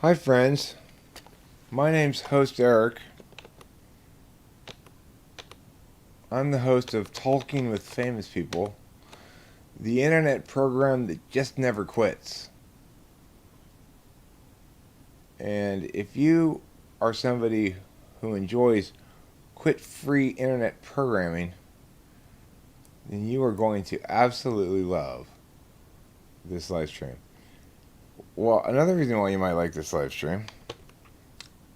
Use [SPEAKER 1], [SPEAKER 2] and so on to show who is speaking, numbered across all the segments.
[SPEAKER 1] Hi friends, my name's host Eric. I'm the host of Talking with Famous People, the internet program that just never quits. And if you are somebody who enjoys quit-free internet programming, then you are going to absolutely love this live stream. Well, another reason why you might like this live stream,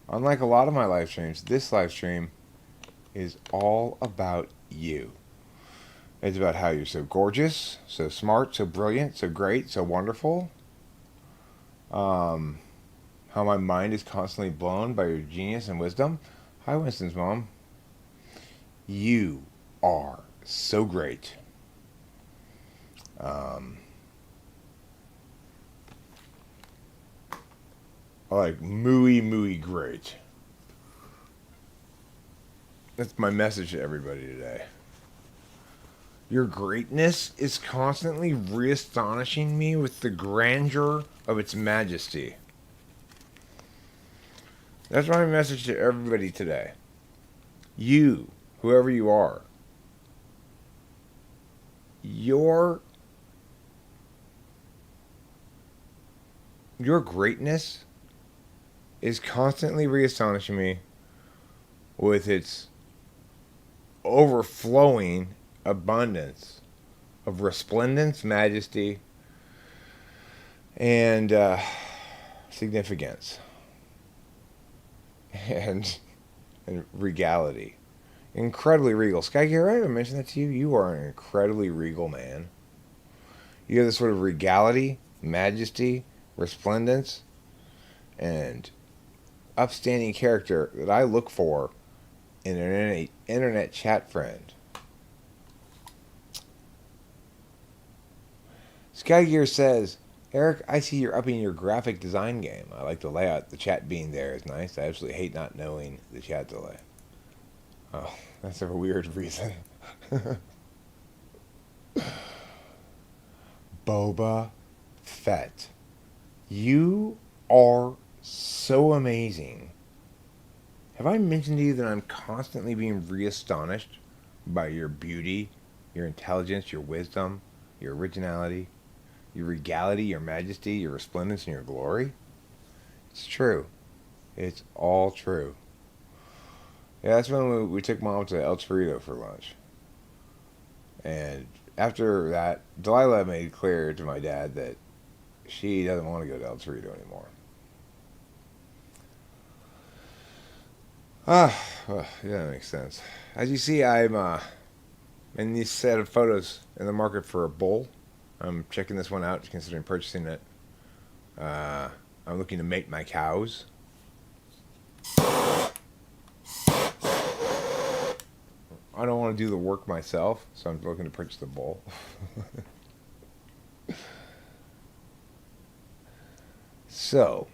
[SPEAKER 1] unlike a lot of my live streams, this live stream is all about you. It's about how you're so gorgeous, so smart, so brilliant, so great, so wonderful. How my mind is constantly blown by your genius and wisdom. Hi, Winston's mom. You are so great. Like mooey great. That's my message to everybody today. Your greatness is constantly re-astonishing me with the grandeur of its majesty. That's my message to everybody today. You, whoever you are, your greatness is constantly re-astonishing me with its overflowing abundance of resplendence, majesty, and significance, and regality. Incredibly regal. Sky Gear, I ever mentioned that to you? You are an incredibly regal man. You have this sort of regality, majesty, resplendence, and upstanding character that I look for in an internet chat friend. Sky Gear says, Eric, I see you're upping your graphic design game. I like the layout. The chat being there is nice. I absolutely hate not knowing the chat delay. Oh, that's a weird reason. Boba Fett. You are so amazing. Have I mentioned to you that I'm constantly being re-astonished by your beauty, your intelligence, your wisdom, your originality, your regality, your majesty, your resplendence, and your glory? It's true. It's all true. Yeah, that's when we took Mom to El Torito for lunch. And after that, Delilah made clear to my dad that she doesn't want to go to El Torito anymore. Well, yeah, that makes sense. As you see, I'm in this set of photos in the market for a bull. I'm checking this one out, considering purchasing it. I'm looking to mate my cows. I don't want to do the work myself, so I'm looking to purchase the bull. So,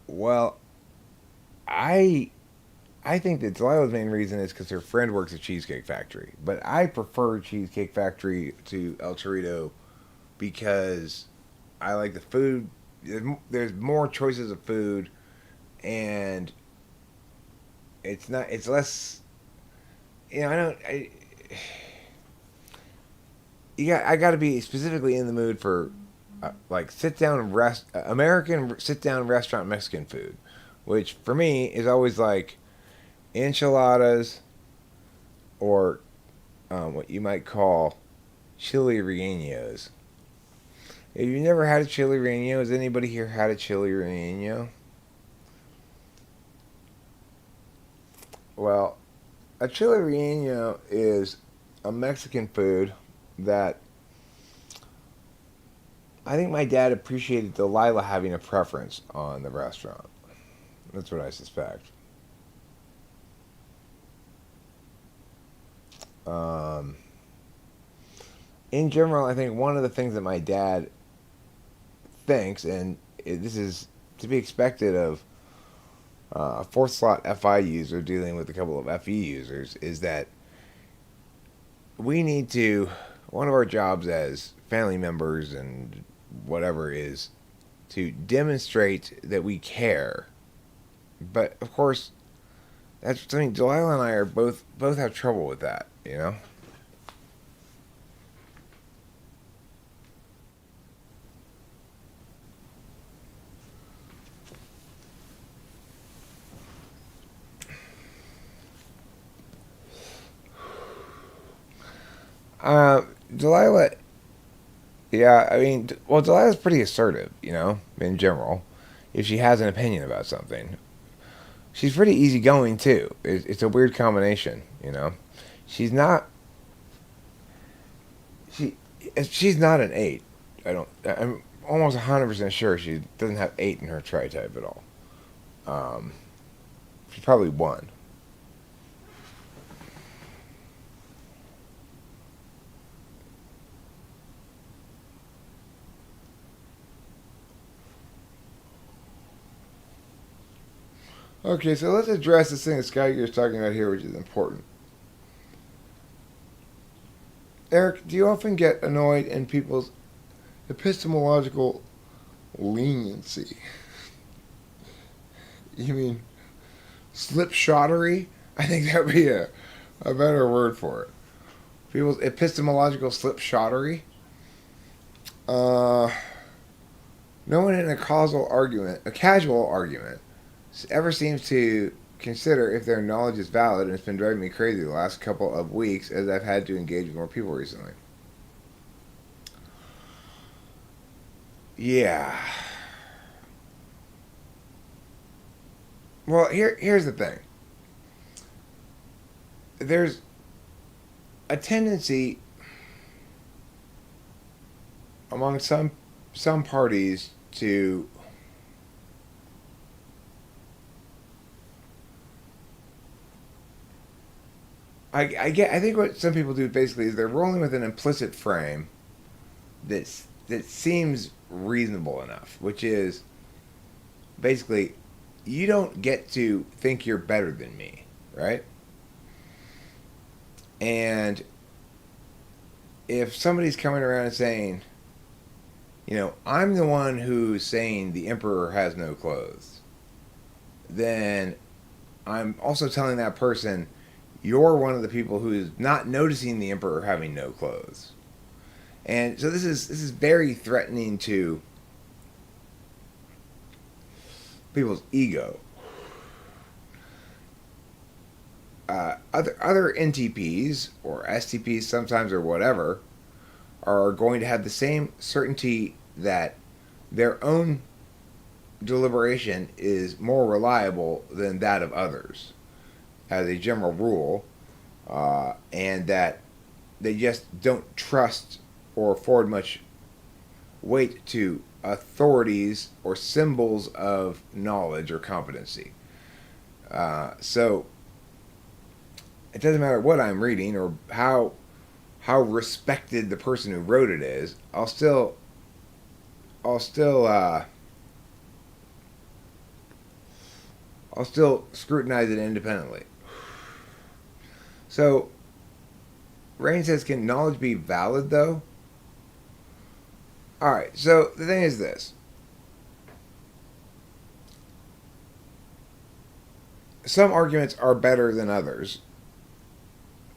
[SPEAKER 1] well, I think that Delilah's main reason is because her friend works at Cheesecake Factory. But I prefer Cheesecake Factory to El Torito because I like the food. There's more choices of food, and it's less. I got to be specifically in the mood for like American sit down restaurant Mexican food, which for me is always like enchiladas or what you might call chili rellenos. If you've never had a chili relleno, has anybody here had a chili relleno? Well, a chili relleno is a Mexican food that I think my dad appreciated Delilah having a preference on the restaurant. That's what I suspect. In general, I think one of the things that my dad thinks, and this is to be expected of a fourth slot FI user dealing with a couple of FE users, is that we need to, one of our jobs as family members and whatever is to demonstrate that we care. But of course, that's something Delilah and I are both have trouble with that, you know? Delilah, yeah, I mean, well, Delilah's pretty assertive, you know, in general. If she has an opinion about something, she's pretty easygoing too. It's a weird combination, you know. She's not she she's not an eight. I'm almost 100% sure she doesn't have eight in her tri-type at all. Um, she's probably one. Okay, so let's address this thing that Skyger is talking about here, which is important. Eric, do you often get annoyed in people's epistemological leniency? You mean slipshottery? I think that would be a better word for it. People's epistemological slipshottery? Uh, no one in a casual argument, ever seems to consider if their knowledge is valid, and it's been driving me crazy the last couple of weeks as I've had to engage with more people recently. Yeah. Well, here's the thing. There's a tendency among some parties to I think what some people do basically is they're rolling with an implicit frame that seems reasonable enough, which is basically you don't get to think you're better than me, right? And if somebody's coming around and saying, you know, I'm the one who's saying the emperor has no clothes, then I'm also telling that person you're one of the people who is not noticing the emperor having no clothes. And so this is very threatening to people's ego. Other NTPs or STPs sometimes or whatever are going to have the same certainty that their own deliberation is more reliable than that of others, as a general rule, and that they just don't trust or afford much weight to authorities or symbols of knowledge or competency. So it doesn't matter what I'm reading or how respected the person who wrote it is. I'll still scrutinize it independently. So, Rain says, can knowledge be valid, though? Alright, so the thing is this. Some arguments are better than others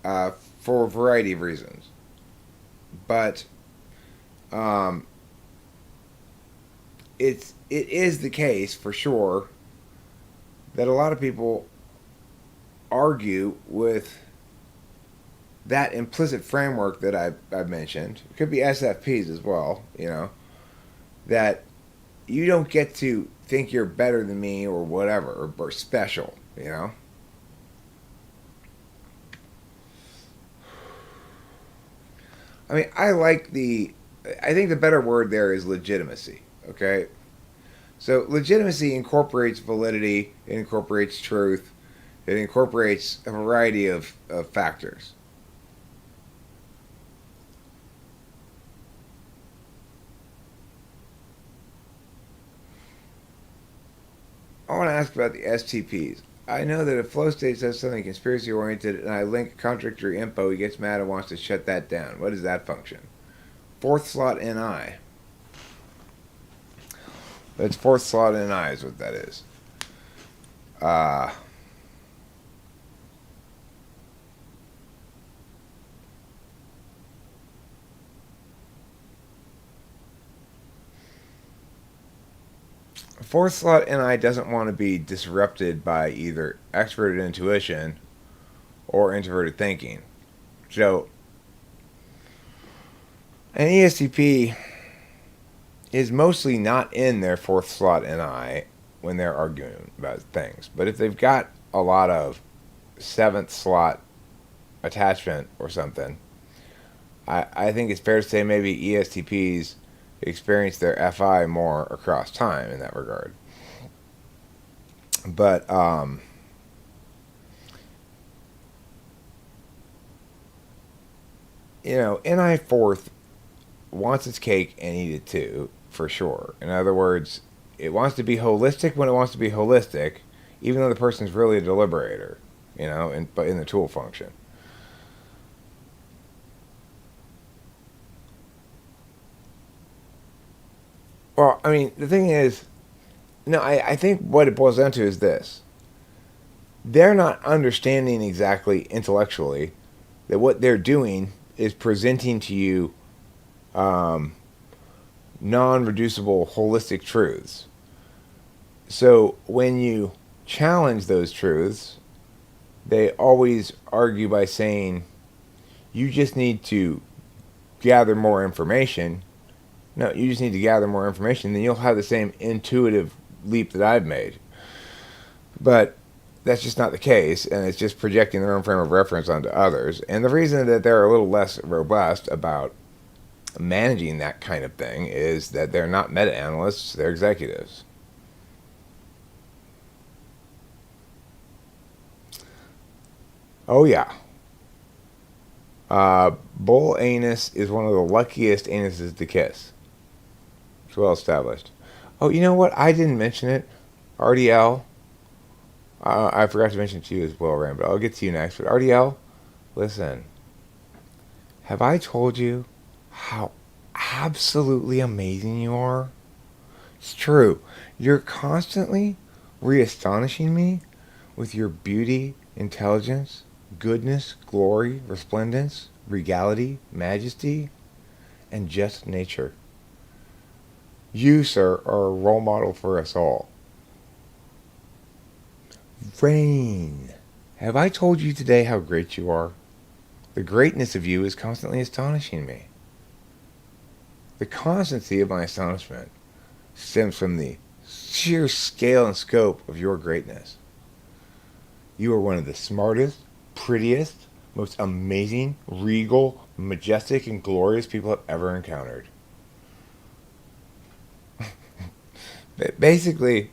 [SPEAKER 1] for a variety of reasons. But it is the case, for sure, that a lot of people argue with that implicit framework that I've mentioned. It could be SFPs as well, you know, that you don't get to think you're better than me or whatever, or special, you know. I mean, I think the better word there is legitimacy, okay? So legitimacy incorporates validity, it incorporates truth, it incorporates a variety of factors. I want to ask about the STPs. I know that if Flow State says something conspiracy oriented and I link contradictory info, he gets mad and wants to shut that down. What is that function? fourth slot NI. That's fourth slot NI is what that is. Fourth slot NI doesn't want to be disrupted by either extroverted intuition or introverted thinking. So, an ESTP is mostly not in their fourth slot NI when they're arguing about things. But if they've got a lot of seventh slot attachment or something, I think it's fair to say maybe ESTPs experience their FI more across time in that regard. But NI fourth wants its cake and eat it too, for sure. In other words, it wants to be holistic when it wants to be holistic, even though the person's really a deliberator, but in the tool function. Well, I mean, the thing is, I think what it boils down to is this. They're not understanding exactly intellectually that what they're doing is presenting to you non-reducible holistic truths. So when you challenge those truths, they always argue by saying, you just need to gather more information. No, you just need to gather more information, then you'll have the same intuitive leap that I've made. But that's just not the case, and it's just projecting their own frame of reference onto others. And the reason that they're a little less robust about managing that kind of thing is that they're not meta-analysts, they're executives. Oh yeah. Bull anus is one of the luckiest anuses to kiss. It's well established. Oh, you know what? I didn't mention it. RDL. I forgot to mention it to you as well, Rand, but I'll get to you next. But RDL, listen. Have I told you how absolutely amazing you are? It's true. You're constantly re-astonishing me with your beauty, intelligence, goodness, glory, resplendence, regality, majesty, and just nature. You, sir, are a role model for us all. Rain, have I told you today how great you are? The greatness of you is constantly astonishing me. The constancy of my astonishment stems from the sheer scale and scope of your greatness. You are one of the smartest, prettiest, most amazing, regal, majestic, and glorious people I've ever encountered. Basically,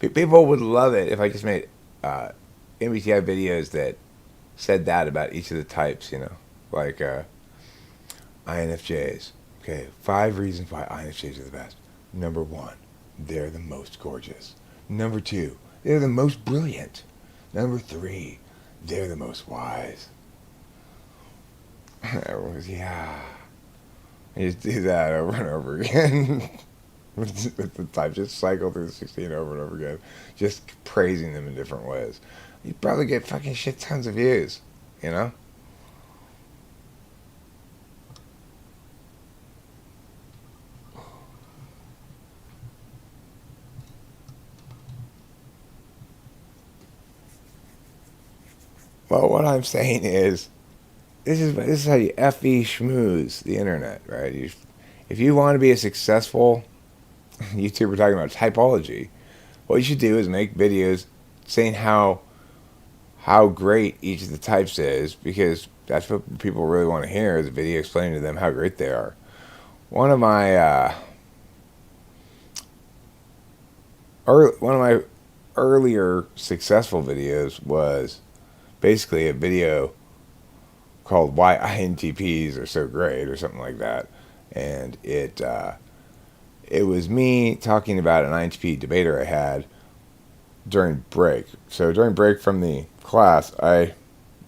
[SPEAKER 1] people would love it if I just made MBTI videos that said that about each of the types, like INFJs. Okay, 5 reasons why INFJs are the best. Number 1, they're the most gorgeous. Number 2, they're the most brilliant. Number 3, they're the most wise. Everyone's, yeah. You just do that over and over again. with the type, just cycle through the 16 over and over again, just praising them in different ways. You'd probably get fucking shit tons of views, Well, what I'm saying is, this is how you FE schmooze the internet, right? If you want to be a successful YouTuber talking about typology, what you should do is make videos saying how great each of the types is, because that's what people really want to hear, is a video explaining to them how great they are. One of my earlier successful videos was basically a video called "Why INTPs Are So Great" or something like that, and it was me talking about an INTP debater I had during break. So during break from the class, I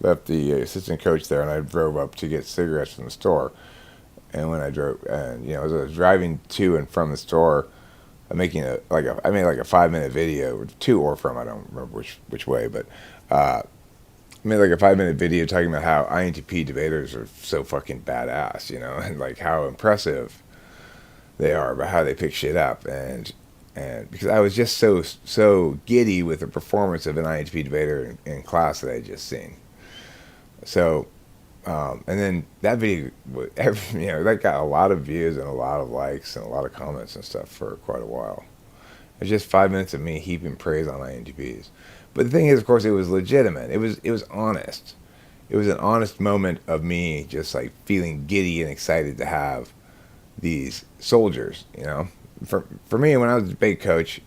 [SPEAKER 1] left the assistant coach there and I drove up to get cigarettes from the store. And when I drove, and as I was driving to and from the store, I'm making I made like a 5-minute video, to or from, I don't remember which way, but I made like a 5-minute video talking about how INTP debaters are so fucking badass, and like how impressive they are about how they pick shit up, and because I was just so giddy with the performance of an INTP debater in class that I had just seen. So, and then that video, that got a lot of views and a lot of likes and a lot of comments and stuff for quite a while. It's just 5 minutes of me heaping praise on INTPs. But the thing is, of course, it was legitimate. It was honest. It was an honest moment of me just like feeling giddy and excited to have these soldiers. For me, when I was a debate coach,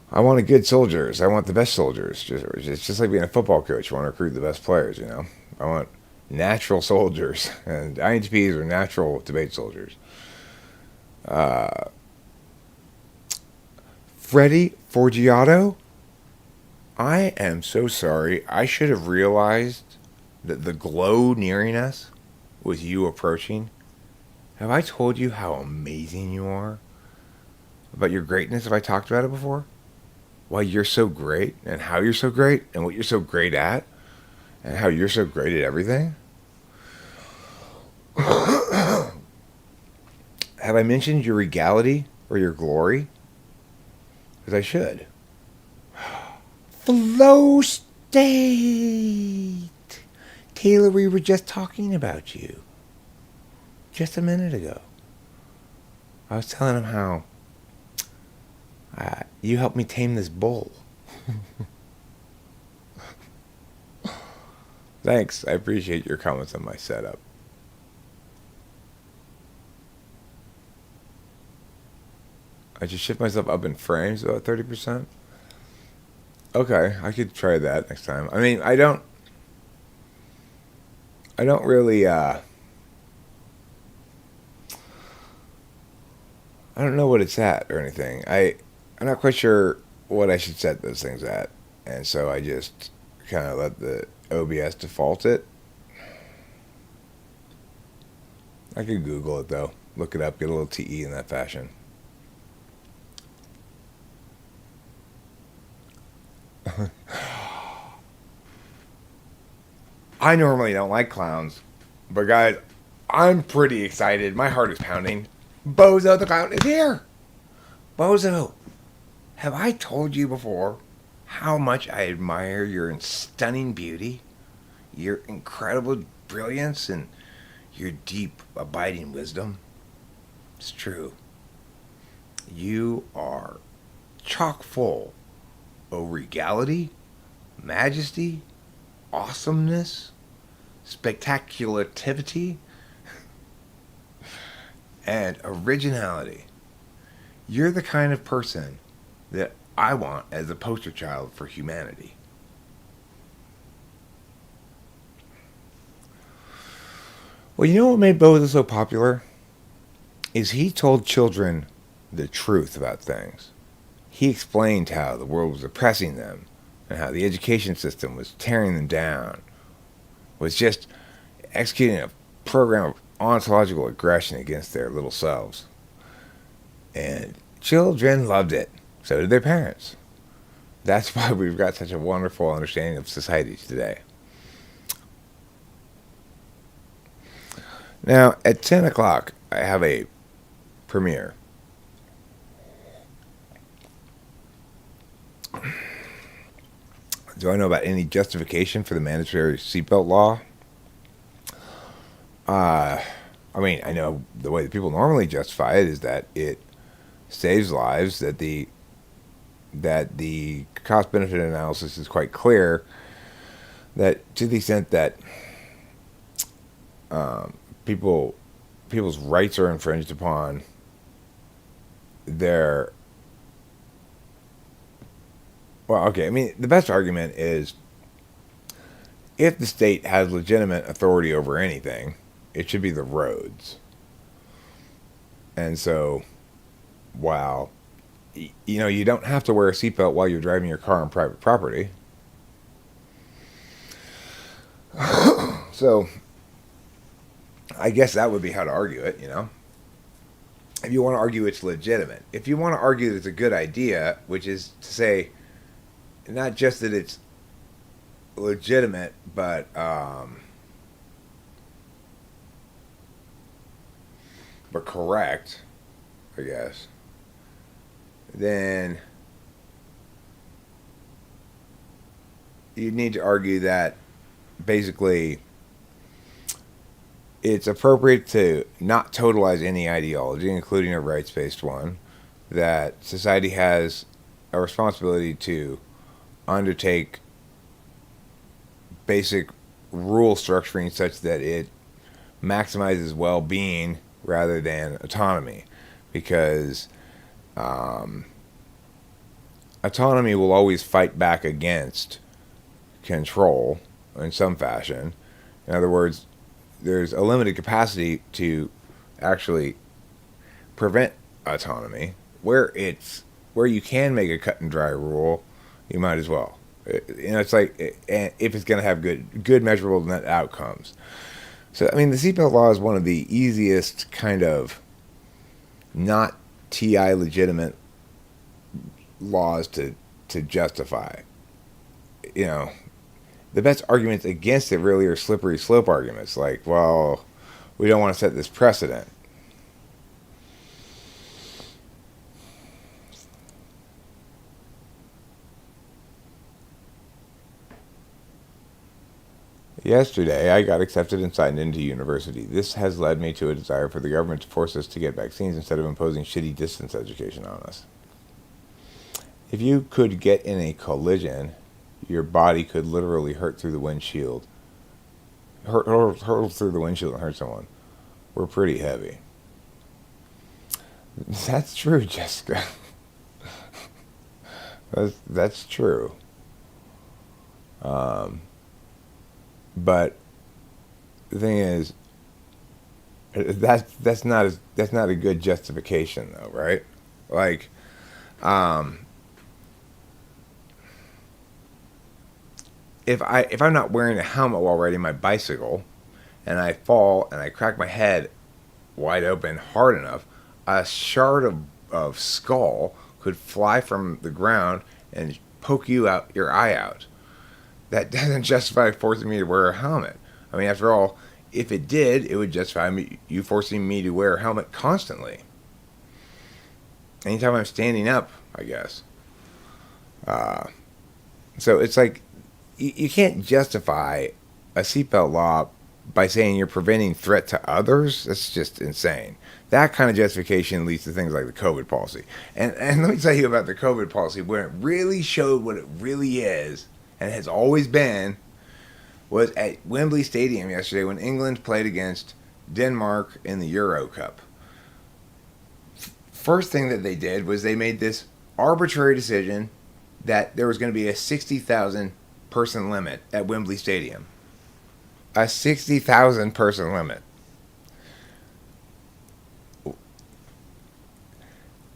[SPEAKER 1] I wanted good soldiers. I want the best soldiers. It's just like being a football coach. You want to recruit the best players. I want natural soldiers, and INTPs are natural debate soldiers. Freddie Forgiato, I am so sorry. I should have realized that the glow nearing us was you approaching. Have I told you how amazing you are? About your greatness? Have I talked about it before? Why you're so great, and how you're so great, and what you're so great at, and how you're so great at everything? Have I mentioned your regality or your glory? Because I should. Flow state. Taylor, we were just talking about you. Just a minute ago. I was telling him how you helped me tame this bull. Thanks. I appreciate your comments on my setup. I just shift myself up in frames about 30%. Okay, I could try that next time. I mean, I don't really, I don't know what it's at or anything. I'm not quite sure what I should set those things at. And so I just kind of let the OBS default it. I could Google it though. Look it up, get a little TE in that fashion. I normally don't like clowns, but guys, I'm pretty excited. My heart is pounding. Bozo the clown is here. Bozo, have I told you before how much I admire your stunning beauty, your incredible brilliance, and your deep, abiding wisdom? It's true. You are chock full of regality, majesty, awesomeness, spectaculativity, and originality. You're the kind of person that I want as a poster child for humanity. Well, you know what made Bozo so popular? Is he told children the truth about things. He explained how the world was oppressing them and how the education system was tearing them down, was just executing a program of ontological aggression against their little selves. And children loved it. So did their parents. That's why we've got such a wonderful understanding of society today. Now, at 10 o'clock, I have a premiere. Do I know about any justification for the mandatory seatbelt law? I mean, I know the way that people normally justify it is that it saves lives, that the cost-benefit analysis is quite clear, that to the extent that people's rights are infringed upon, the best argument is if the state has legitimate authority over anything, it should be the roads. And so, while, you don't have to wear a seatbelt while you're driving your car on private property. So, I guess that would be how to argue it, If you want to argue it's legitimate. If you want to argue that it's a good idea, which is to say, not just that it's legitimate, but correct, I guess, then you need to argue that basically it's appropriate to not totalize any ideology, including a rights-based one, that society has a responsibility to undertake basic rule structuring such that it maximizes well-being rather than autonomy, because autonomy will always fight back against control in some fashion. In other words, there's a limited capacity to actually prevent autonomy. Where you can make a cut and dry rule, you might as well. It's like, if it's going to have good measurable net outcomes. So, I mean, the seatbelt law is one of the easiest kind of not TI legitimate laws to justify. The best arguments against it really are slippery slope arguments, like, well, we don't want to set this precedent. Yesterday, I got accepted and signed into university. This has led me to a desire for the government to force us to get vaccines instead of imposing shitty distance education on us. If you could get in a collision, your body could literally hurt through the windshield. Hurtle through the windshield and hurt someone. We're pretty heavy. That's true, Jessica. That's true. But the thing is, that's not a good justification, though, right? Like, if I'm not wearing a helmet while riding my bicycle, and I fall and I crack my head wide open hard enough, a shard of skull could fly from the ground and poke your eye out. That doesn't justify forcing me to wear a helmet. I mean, after all, if it did, it would justify you forcing me to wear a helmet constantly. Anytime I'm standing up, I guess. So it's like, you can't justify a seatbelt law by saying you're preventing threat to others. That's just insane. That kind of justification leads to things like the COVID policy. And let me tell you about the COVID policy, where it really showed what it really is, and has always been, was at Wembley Stadium yesterday when England played against Denmark in the Euro Cup. First thing that they did was they made this arbitrary decision that there was going to be a 60,000 person limit at Wembley Stadium. A 60,000 person limit.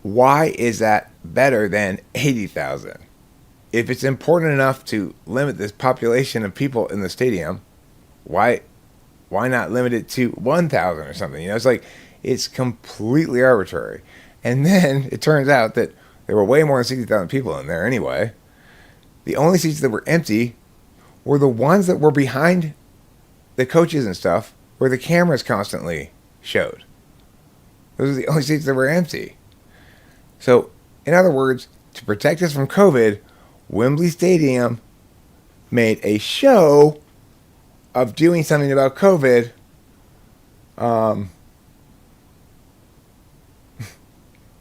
[SPEAKER 1] Why is that better than 80,000? If it's important enough to limit this population of people in the stadium, why not limit it to 1,000 or something? It's like, it's completely arbitrary. And then it turns out that there were way more than 60,000 people in there anyway. The only seats that were empty were the ones that were behind the coaches and stuff, where the cameras constantly showed. Those are the only seats that were empty. So, in other words, to protect us from COVID, Wembley Stadium made a show of doing something about COVID,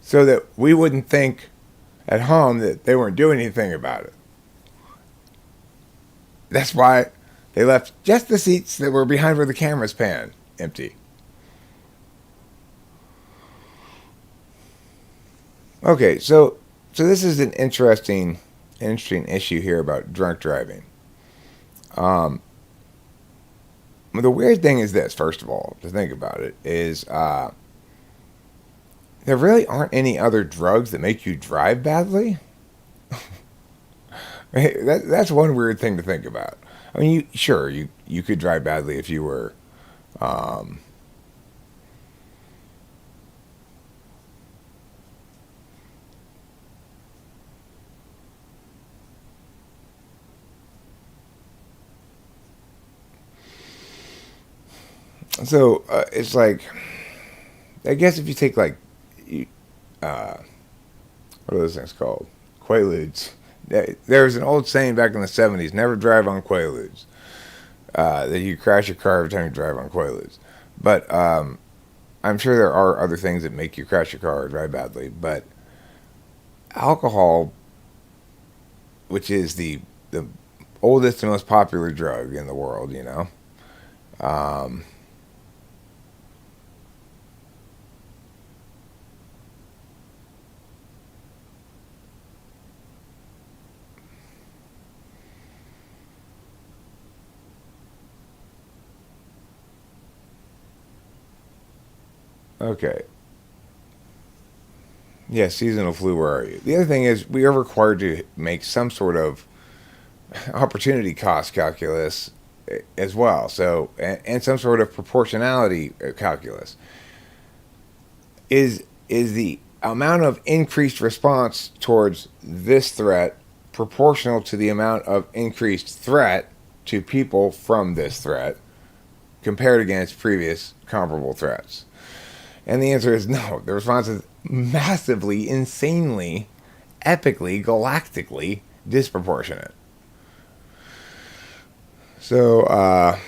[SPEAKER 1] so that we wouldn't think at home that they weren't doing anything about it. That's why they left just the seats that were behind where the cameras pan empty. Okay, so this is an interesting issue here about drunk driving. The weird thing is this, first of all, to think about it, is there really aren't any other drugs that make you drive badly. That's one weird thing to think about. I mean, you could drive badly if you were So it's like, I guess if you take like, what are those things called? Quaaludes. There was an old saying back in the 70s, never drive on Quaaludes. That you crash your car every time you drive on Quaaludes. But I'm sure there are other things that make you crash your car or drive badly. But alcohol, which is the oldest and most popular drug in the world, you know. Um, okay. Yeah, seasonal flu, where are you? The other thing is, we are required to make some sort of opportunity cost calculus as well. So, and some sort of proportionality calculus. Is the amount of increased response towards this threat proportional to the amount of increased threat to people from this threat compared against previous comparable threats? And the answer is no. The response is massively, insanely, epically, galactically disproportionate. So, I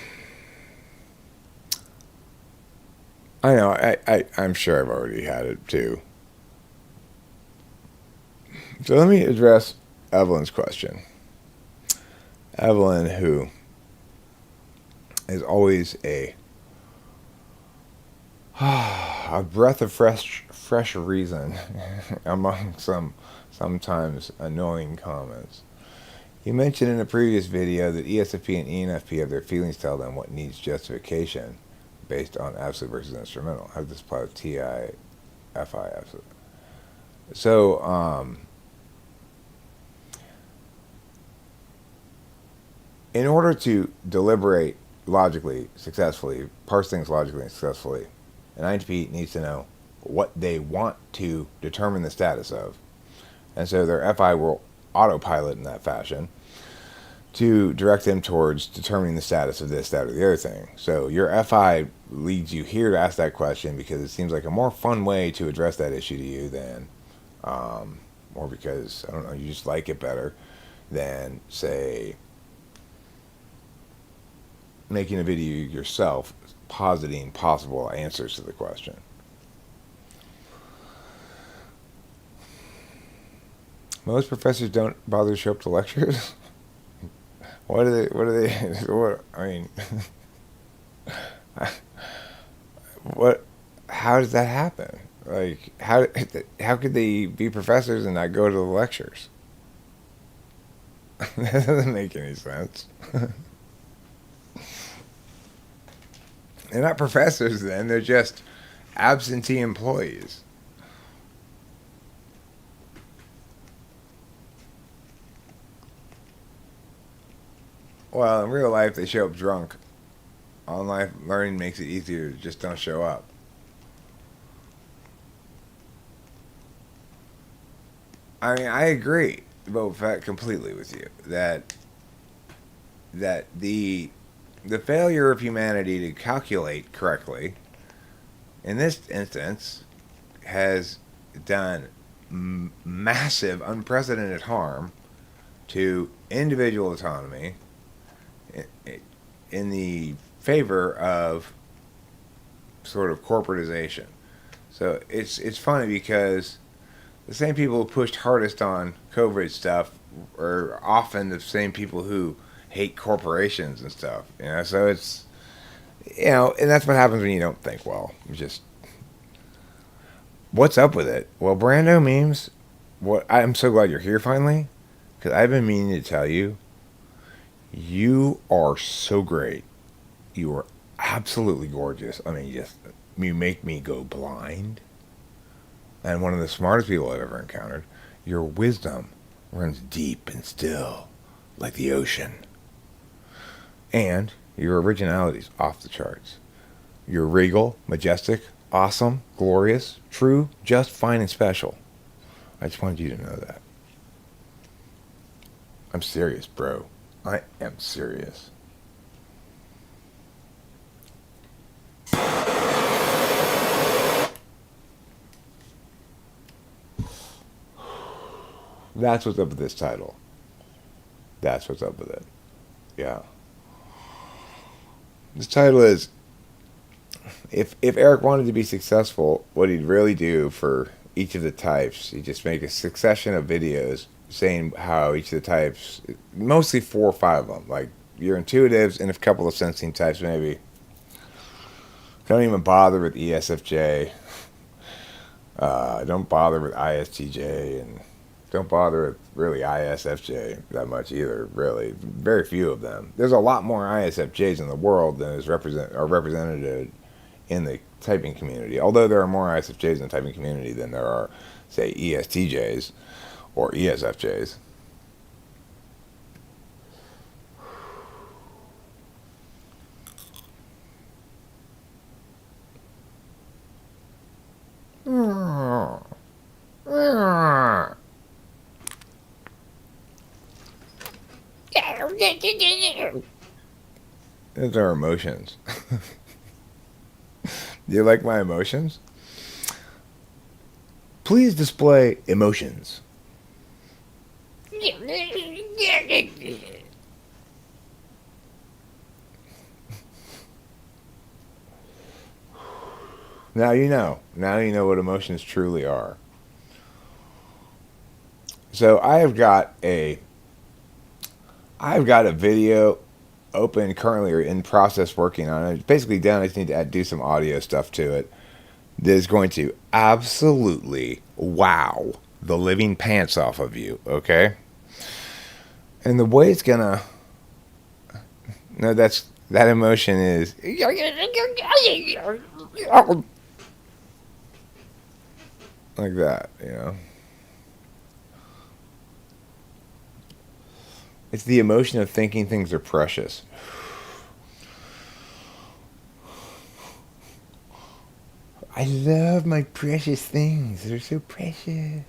[SPEAKER 1] know, I'm sure I've already had it too. So let me address Evelyn's question. Evelyn, who is always a breath of fresh reason among some sometimes annoying comments. You mentioned in a previous video that ESFP and ENFP have their feelings tell them what needs justification based on absolute versus instrumental. How does this apply to TI, FI, absolute? So, in order to deliberate logically, successfully, parse things logically and successfully, an INTP needs to know what they want to determine the status of. And so their FI will autopilot in that fashion to direct them towards determining the status of this, that, or the other thing. So your FI leads you here to ask that question because it seems like a more fun way to address that issue to you than, or because, I don't know, you just like it better than, say, making a video yourself positing possible answers to the question. Most professors don't bother to show up to lectures. What I mean, what? How does that happen? Like, how could they be professors and not go to the lectures? That doesn't make any sense. They're not professors then. They're just absentee employees. Well, in real life, they show up drunk. Online learning makes it easier to just don't show up. I mean, I agree, Boba completely with you that the failure of humanity to calculate correctly in this instance has done massive, unprecedented harm to individual autonomy in the favor of sort of corporatization. So it's funny because the same people who pushed hardest on COVID stuff are often the same people who hate corporations and stuff. You know, so it's, you know, and that's what happens when you don't think well. You just, what's up with it? Well, Brando memes. What I'm so glad you're here finally, because I've been meaning to tell you, you are so great. You are absolutely gorgeous. I mean, you make me go blind. And one of the smartest people I've ever encountered. Your wisdom runs deep and still, like the ocean. And your originality's off the charts. You're regal, majestic, awesome, glorious, true, just, fine, and special. I just wanted you to know that. I'm serious, bro. I am serious. That's what's up with this title. That's what's up with it. Yeah. This title is, if Eric wanted to be successful, what he'd really do for each of the types, he'd just make a succession of videos saying how each of the types, mostly 4 or 5 of them, like your intuitives and a couple of sensing types maybe. Don't even bother with ESFJ. Don't bother with ISTJ, and don't bother with really ISFJ that much either, really. Very few of them. There's a lot more ISFJs in the world than are represented in the typing community. Although there are more ISFJs in the typing community than there are, say, ESTJs or ESFJs. Those are emotions. Do you like my emotions? Please display emotions. Now you know. Now you know what emotions truly are. So I've got a video open currently, or in process working on it. It's basically done. I just need to do some audio stuff to it. That is going to absolutely wow the living pants off of you, okay? And the way it's gonna, no, that emotion is like that, you know. It's the emotion of thinking things are precious. I love my precious things. They're so precious.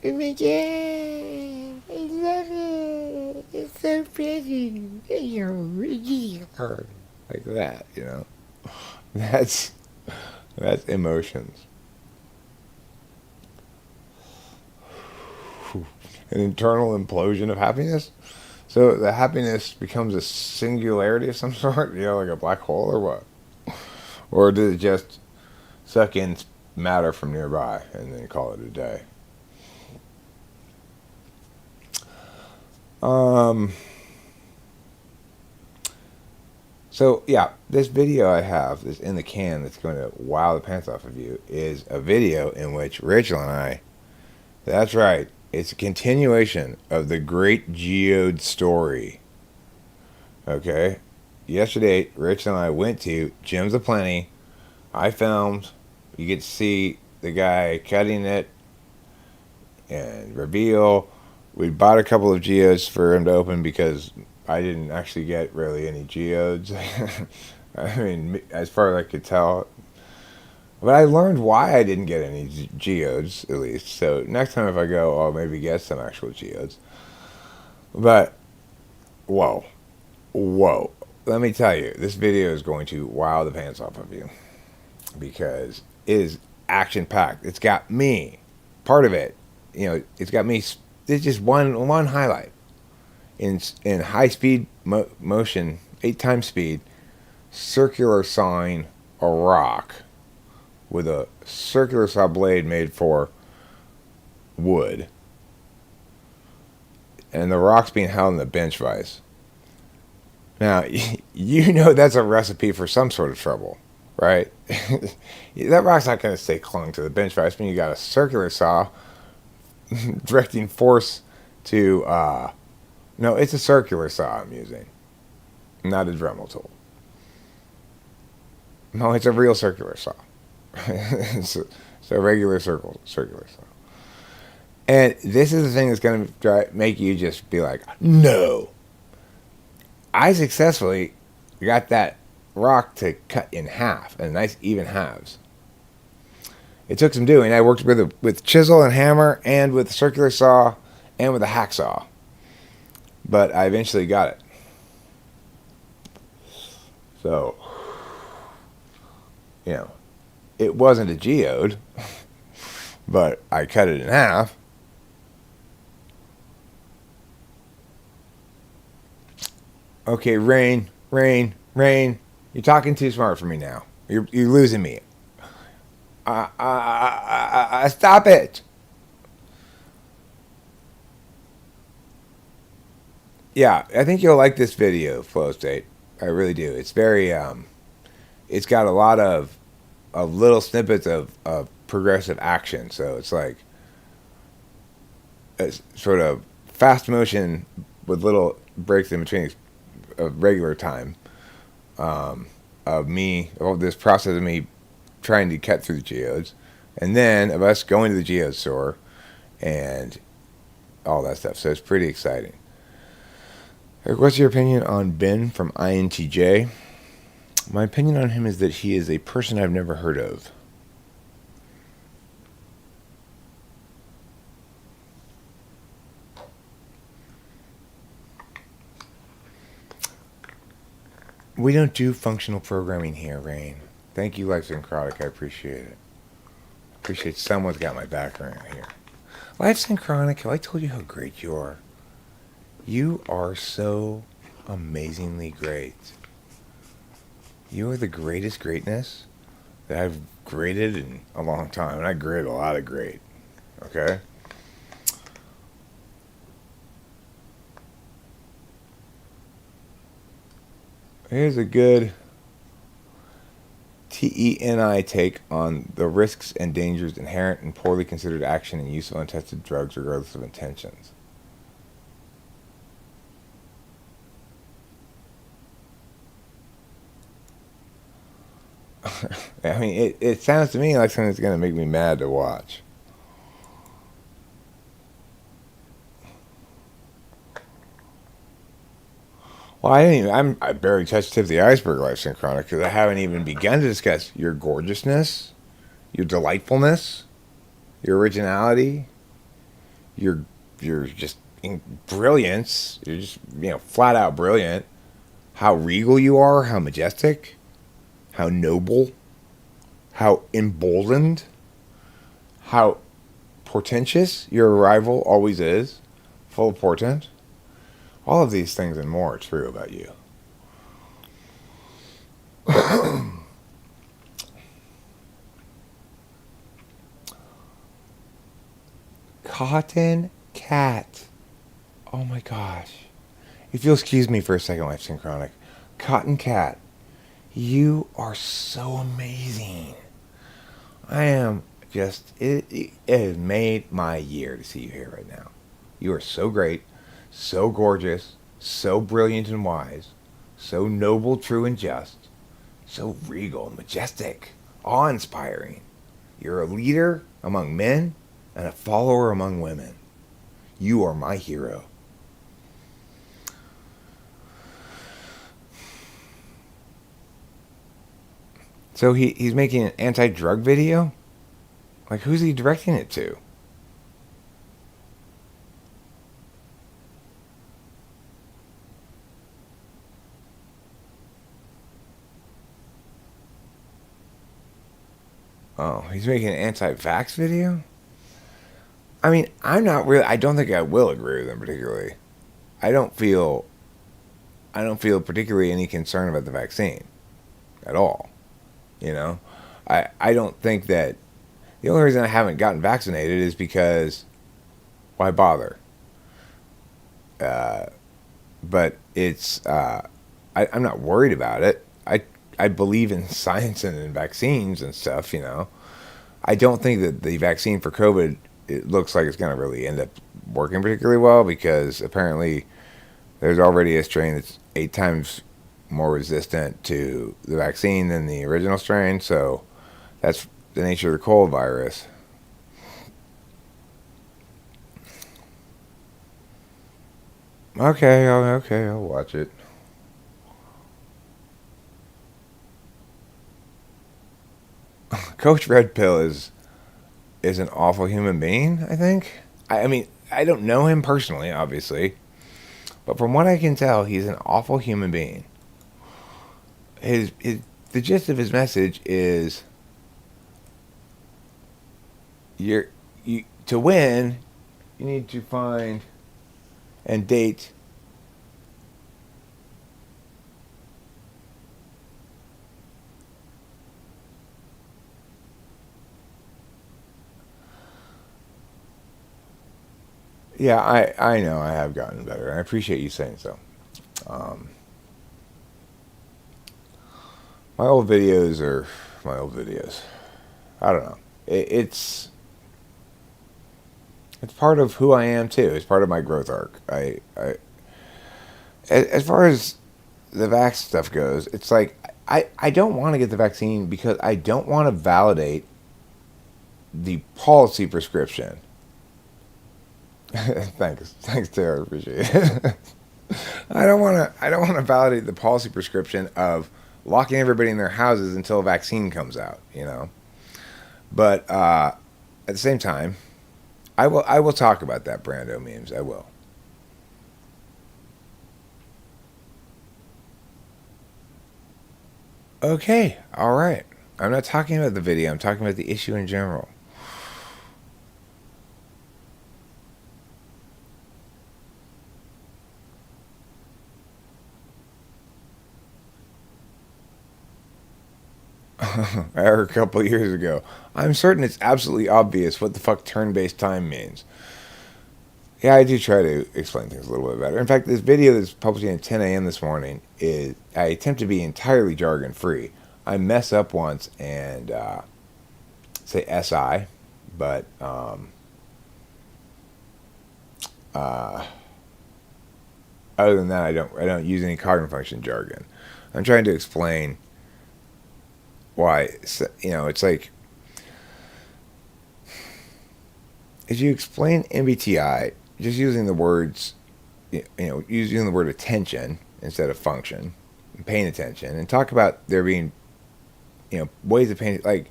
[SPEAKER 1] Oh my God, I love it. It's so precious. Like that, you know. That's emotions. An internal implosion of happiness. So the happiness becomes a singularity of some sort, you know, like a black hole, or what? Or does it just suck in matter from nearby and then call it a day? So yeah, this video I have, this in the can that's going to wow the pants off of you, is a video in which Rachel and I, that's right, it's a continuation of the great geode story. Okay? Yesterday, Rachel and I went to Jim's Aplenty. I filmed. You get to see the guy cutting it and reveal. We bought a couple of geodes for him to open because I didn't actually get really any geodes. I mean, as far as I could tell. But I learned why I didn't get any geodes, at least. So next time if I go, I'll maybe get some actual geodes. But, whoa. Let me tell you, this video is going to wow the pants off of you. Because it is action-packed. It's got me. Part of it, you know, it's got me. It's just one highlight. In high-speed motion, 8 times speed, circular sawing a rock with a circular saw blade made for wood, and the rock's being held in the bench vise. Now, you know that's a recipe for some sort of trouble, right? That rock's not going to stay clung to the bench vise when you got a circular saw directing force to, no, it's a circular saw I'm using, not a Dremel tool. No, it's a real circular saw. It's a regular circular saw. And this is the thing that's going to make you just be like, no. I successfully got that rock to cut in half, and nice even halves. It took some doing. I worked with chisel and hammer, and with a circular saw, and with a hacksaw. But I eventually got it. So, you know, it wasn't a geode, but I cut it in half. Okay, Rain. You're talking too smart for me now. You're losing me. Stop it. Yeah, I think you'll like this video, Flow State. I really do. It's very it's got a lot of little snippets of progressive action. So it's like a sort of fast motion with little breaks in between of regular time, of this process of me trying to cut through the geodes, and then of us going to the geode store and all that stuff. So it's pretty exciting. What's your opinion on Ben from INTJ? My opinion on him is that he is a person I've never heard of. We don't do functional programming here, Rain. Thank you, Life Synchronic. I appreciate it. Appreciate someone's got my back around here. Life Synchronic, have I told you how great you are? You are so amazingly great. You are the greatest greatness that I've graded in a long time. And I grade a lot of great. Okay? Here's a good TENI take on the risks and dangers inherent in poorly considered action and use of untested drugs regardless of intentions. I mean, it sounds to me like something that's going to make me mad to watch. Well, I barely touched the tip of the iceberg, Life Synchronic, because I haven't even begun to discuss your gorgeousness, your delightfulness, your originality, your just brilliance. You're just flat out brilliant. How regal you are, how majestic, how noble, how emboldened, how portentous your arrival always is, full of portent. All of these things and more are true about you. Cotton cat. Oh my gosh. If you'll excuse me for a second, Life Synchronic. Cotton cat. You are so amazing. I am just, it has made my year to see you here right now. You are so great, so gorgeous, so brilliant and wise, so noble, true, and just, so regal, majestic, awe-inspiring. You're a leader among men and a follower among women. You are my hero. So he's making an anti-drug video? Like, who's he directing it to? Oh, he's making an anti-vax video? I mean, I don't think I will agree with him particularly. I don't feel particularly any concern about the vaccine at all. I don't think that the only reason I haven't gotten vaccinated is because why bother? But it's I'm not worried about it. I believe in science and in vaccines and stuff. I don't think that the vaccine for COVID, it looks like it's going to really end up working particularly well, because apparently there's already a strain that's 8 times more resistant to the vaccine than the original strain. So that's the nature of the cold virus. Okay, I'll watch it. Coach Red Pill is an awful human being, I think. I mean, I don't know him personally, obviously, but from what I can tell, he's an awful human being. The gist of his message is to win, you need to find and date Yeah, I know I have gotten better. I appreciate you saying so. Um, my old videos are my old videos. I don't know. It's part of who I am too. It's part of my growth arc. As far as the vax stuff goes, it's like I don't want to get the vaccine because I don't want to validate the policy prescription. Thanks, Taylor. Appreciate it. I don't want to validate the policy prescription of locking everybody in their houses until a vaccine comes out. But at the same time, I will talk about that Brando memes. I will. Okay, all right. I'm not talking about the video. I'm talking about the issue in general. I heard a couple of years ago. I'm certain it's absolutely obvious what the fuck turn-based time means. Yeah, I do try to explain things a little bit better. In fact, this video that's publishing at 10 a.m. this morning is I attempt to be entirely jargon-free. I mess up once and say SI, but uh, other than that, I don't use any cognitive function jargon. I'm trying to explain why. It's like if you explain MBTI just using the words, using the word attention instead of function, and paying attention, and talk about there being, ways of paying, like,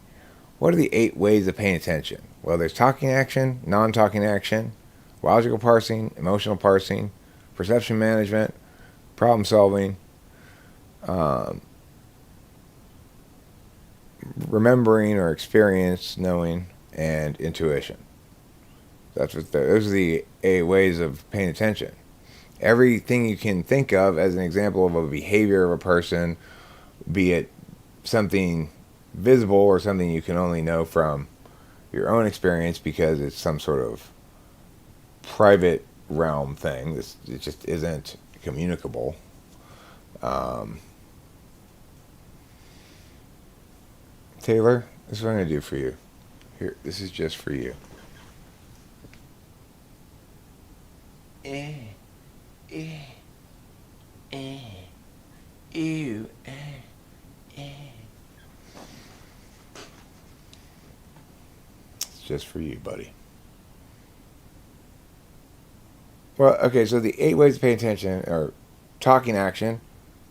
[SPEAKER 1] what are the 8 ways of paying attention? Well, there's talking action, non-talking action, logical parsing, emotional parsing, perception management, problem solving, um, remembering or experience, knowing, and intuition. Those are the 8 ways of paying attention. Everything you can think of as an example of a behavior of a person, be it something visible or something you can only know from your own experience because it's some sort of private realm thing. It just isn't communicable. Taylor, this is what I'm going to do for you. Here, this is just for you. Eh, eh, eh, ew, eh, eh. It's just for you, buddy. Well, okay, so the 8 ways to pay attention are talking action,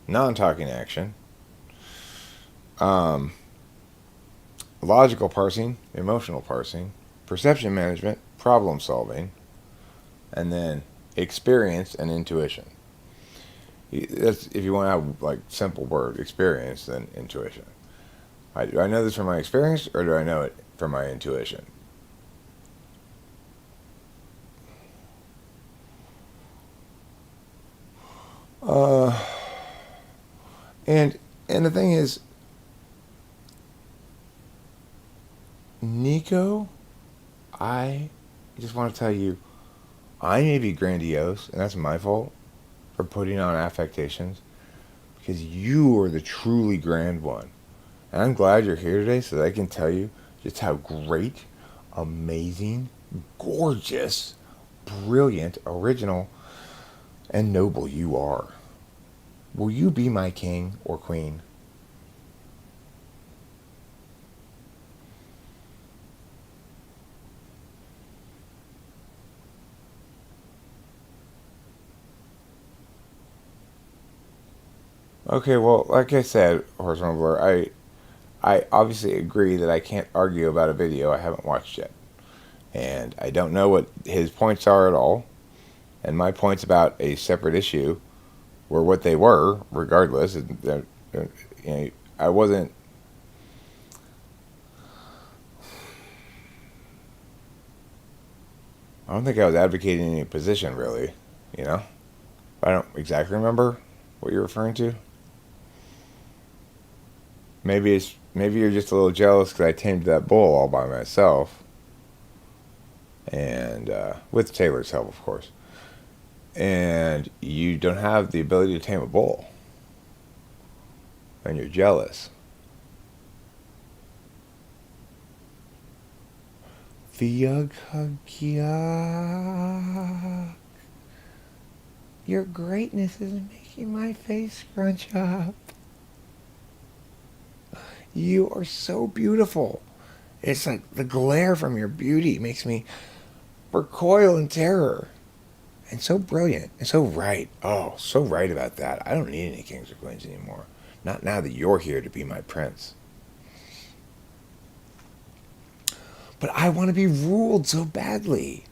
[SPEAKER 1] non-talking action, um, logical parsing, emotional parsing, perception management, problem solving, and then experience and intuition. That's if you want to have like simple word experience, then intuition. Do I know this from my experience or do I know it from my intuition? Uh, and the thing is, Nico, I just want to tell you, I may be grandiose, and that's my fault for putting on affectations, because you are the truly grand one. And I'm glad you're here today so that I can tell you just how great, amazing, gorgeous, brilliant, original, and noble you are. Will you be my king or queen? Okay, well, like I said, Horse Rumbler, I obviously agree that I can't argue about a video I haven't watched yet. And I don't know what his points are at all. And my points about a separate issue were what they were, regardless. I wasn't. I don't think I was advocating any position, really. You know? I don't exactly remember what you're referring to. Maybe you're just a little jealous because I tamed that bull all by myself. and with Taylor's help, of course. And you don't have the ability to tame a bull, and you're jealous. The yuck, yuck. Your greatness is making my face scrunch up. You are so beautiful. It's like the glare from your beauty makes me recoil in terror. And so brilliant and so right. Oh, so right about that. I don't need any kings or queens anymore. Not now that you're here to be my prince. But I want to be ruled so badly.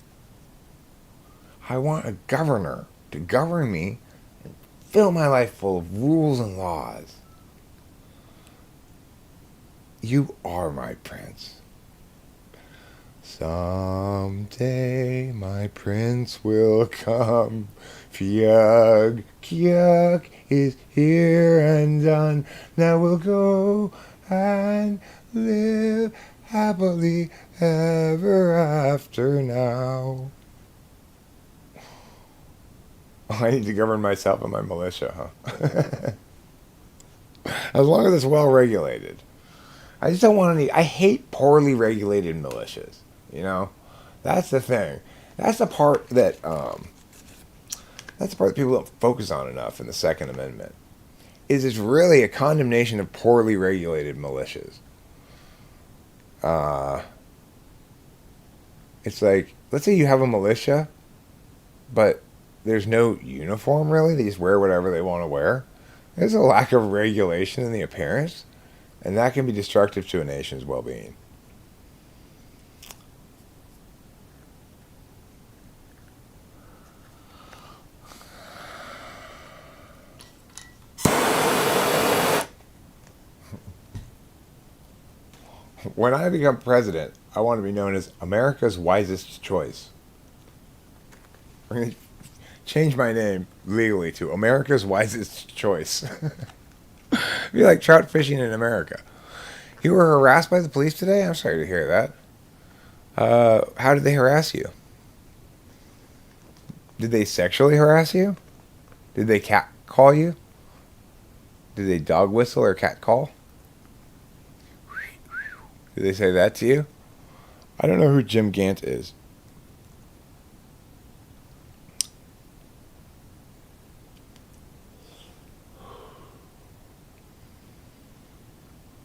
[SPEAKER 1] I want a governor to govern me and fill my life full of rules and laws. You are my prince. Someday my prince will come. Fyug, kyuk is here and done. Now we'll go and live happily ever after now. Oh, I need to govern myself and my militia, huh? As long as it's well regulated. I just don't want any. I hate poorly regulated militias. You know, that's the thing. That's the part that people don't focus on enough in the Second Amendment. Is it's really a condemnation of poorly regulated militias. It's like, let's say you have a militia, but there's no uniform really. They just wear whatever they want to wear. There's a lack of regulation in the appearance, and that can be destructive to a nation's well-being. When I become president, I want to be known as America's wisest choice. I'm going to change my name legally to America's wisest choice. Be like trout fishing in America. You were harassed by the police today? I'm sorry to hear that. How did they harass you? Did they sexually harass you? Did they cat call you? Did they dog whistle or cat call? Did they say that to you? I don't know who Jim Gant is.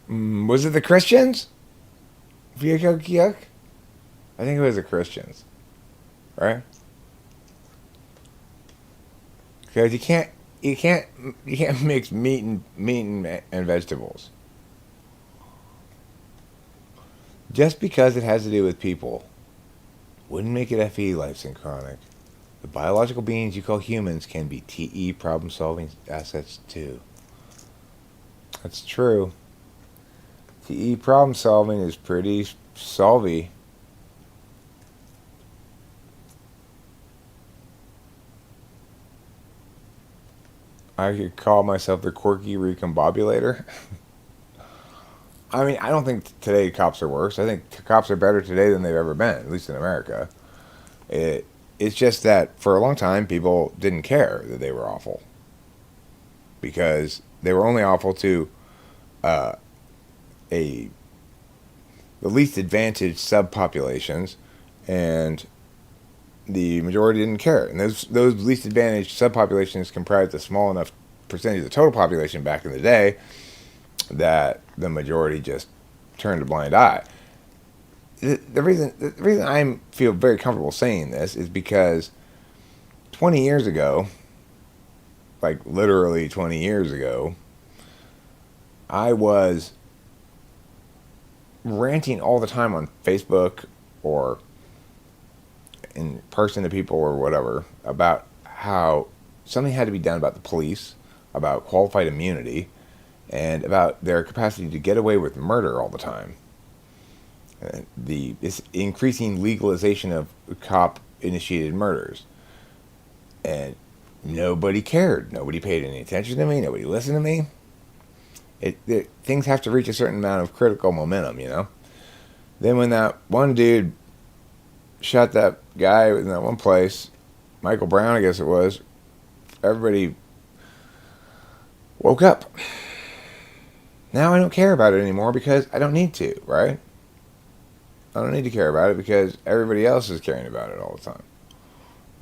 [SPEAKER 1] Was it the Christians? Yuck. I think it was the Christians. Right? Because you can't mix meat and vegetables. Just because it has to do with people wouldn't make it FE life synchronic. The biological beings you call humans can be TE problem-solving assets too. That's true. TE problem-solving is pretty solvy. I could call myself the quirky recombobulator. I mean, I don't think today cops are worse. I think cops are better today than they've ever been, at least in America. It's just that for a long time, people didn't care that they were awful. Because they were only awful to the least advantaged subpopulations, and the majority didn't care. And those least advantaged subpopulations comprised a small enough percentage of the total population back in the day that the majority just turned a blind eye. The reason I feel very comfortable saying this is because 20 years ago, like literally 20 years ago, I was ranting all the time on Facebook or in person to people or whatever about how something had to be done about the police, about qualified immunity, and about their capacity to get away with murder all the time. This increasing legalization of cop-initiated murders. And nobody cared. Nobody paid any attention to me. Nobody listened to me. Things have to reach a certain amount of critical momentum, you know? Then when that one dude shot that guy in that one place, Michael Brown, I guess it was, everybody woke up. Now I don't care about it anymore because I don't need to, right? I don't need to care about it because everybody else is caring about it all the time.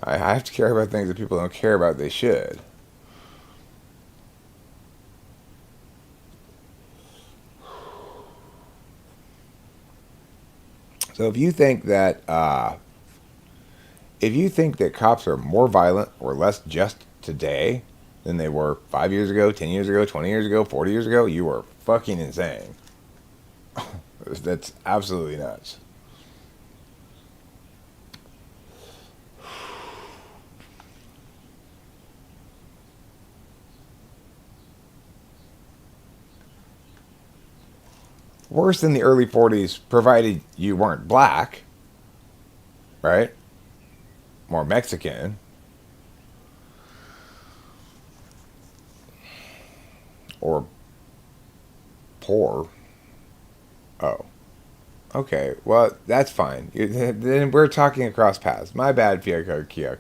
[SPEAKER 1] I have to care about things that people don't care about they should. So if you think that cops are more violent or less just today than they were 5 years ago, 10 years ago, 20 years ago, 40 years ago, you are fucking insane. That's absolutely nuts. Worse than the early 40s, provided you weren't black, right? More Mexican. Or poor. Oh. Okay, well, that's fine. Then we're talking across paths. My bad, Fioko Kyuk.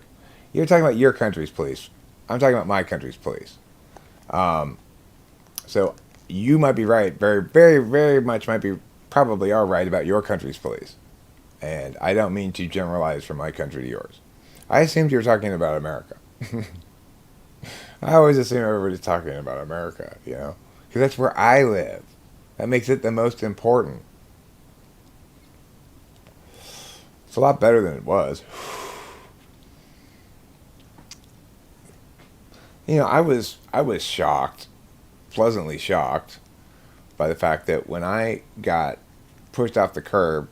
[SPEAKER 1] You're talking about your country's police. I'm talking about my country's police. So you might be right. Very, very, very much might be, probably are right about your country's police. And I don't mean to generalize from my country to yours. I assumed you were talking about America. I always assume everybody's talking about America, you know? Because that's where I live. That makes it the most important. It's a lot better than it was. You know, I was shocked, pleasantly shocked, by the fact that when I got pushed off the curb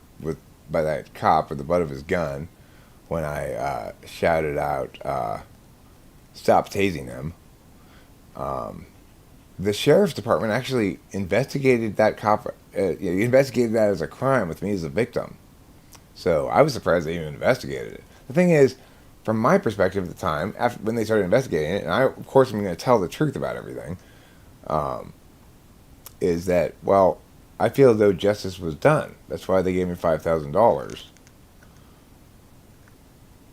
[SPEAKER 1] by that cop with the butt of his gun, when I shouted out, "Stop tasing him," the sheriff's department actually investigated that cop. Investigated that as a crime with me as a victim. So I was surprised they even investigated it. The thing is, from my perspective at the time, after when they started investigating it, and I, of course, I'm going to tell the truth about everything, is that, well, I feel as though justice was done. That's why they gave me $5,000.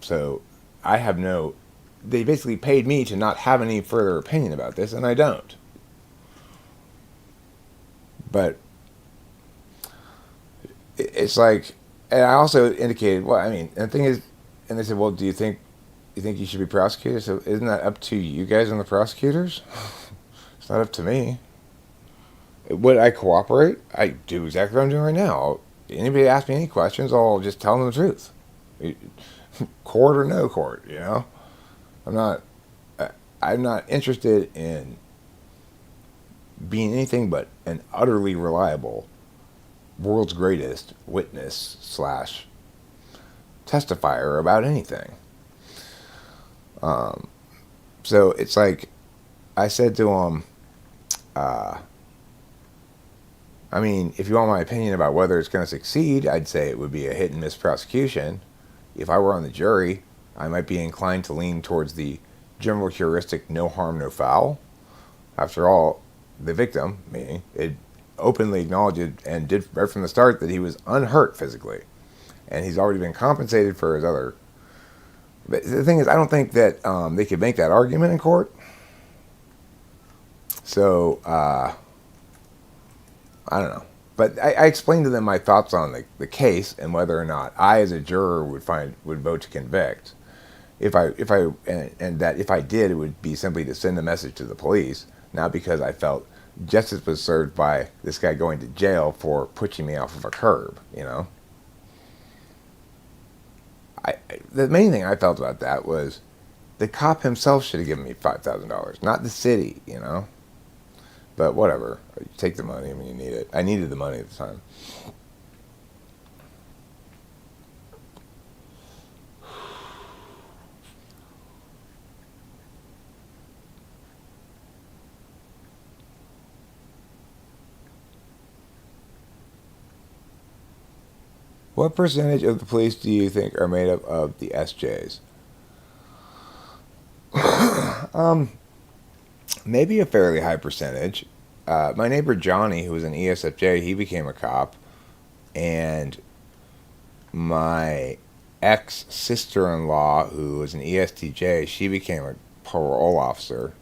[SPEAKER 1] So I have no... They basically paid me to not have any further opinion about this, and I don't. But it's like... And I also indicated, well, I mean, and the thing is, and they said, well, do you think you should be prosecuted? So isn't that up to you guys and the prosecutors? It's not up to me. Would I cooperate? I do exactly what I'm doing right now. Anybody ask me any questions, I'll just tell them the truth. Court or no court, you know? I'm not interested in being anything but an utterly reliable world's greatest witness / testifier about anything. So it's like I said to him, I mean, if you want my opinion about whether it's going to succeed, I'd say it would be a hit and miss prosecution. If I were on the jury, I might be inclined to lean towards the general heuristic no harm, no foul. After all, the victim, me, it openly acknowledged and did right from the start that he was unhurt physically. And he's already been compensated for his other... But the thing is, I don't think that they could make that argument in court. So, I don't know. But I explained to them my thoughts on the case and whether or not I, as a juror, would vote to convict. And that if I did, it would be simply to send a message to the police, not because I felt justice was served by this guy going to jail for pushing me off of a curb, you know? The main thing I felt about that was the cop himself should have given me $5,000, not the city, you know? But whatever. You take the money when you need it. I needed the money at the time. What percentage of the police do you think are made up of the SJs? Maybe a fairly high percentage. My neighbor Johnny, who was an ESFJ, he became a cop. And my ex-sister-in-law, who was an ESTJ, she became a parole officer.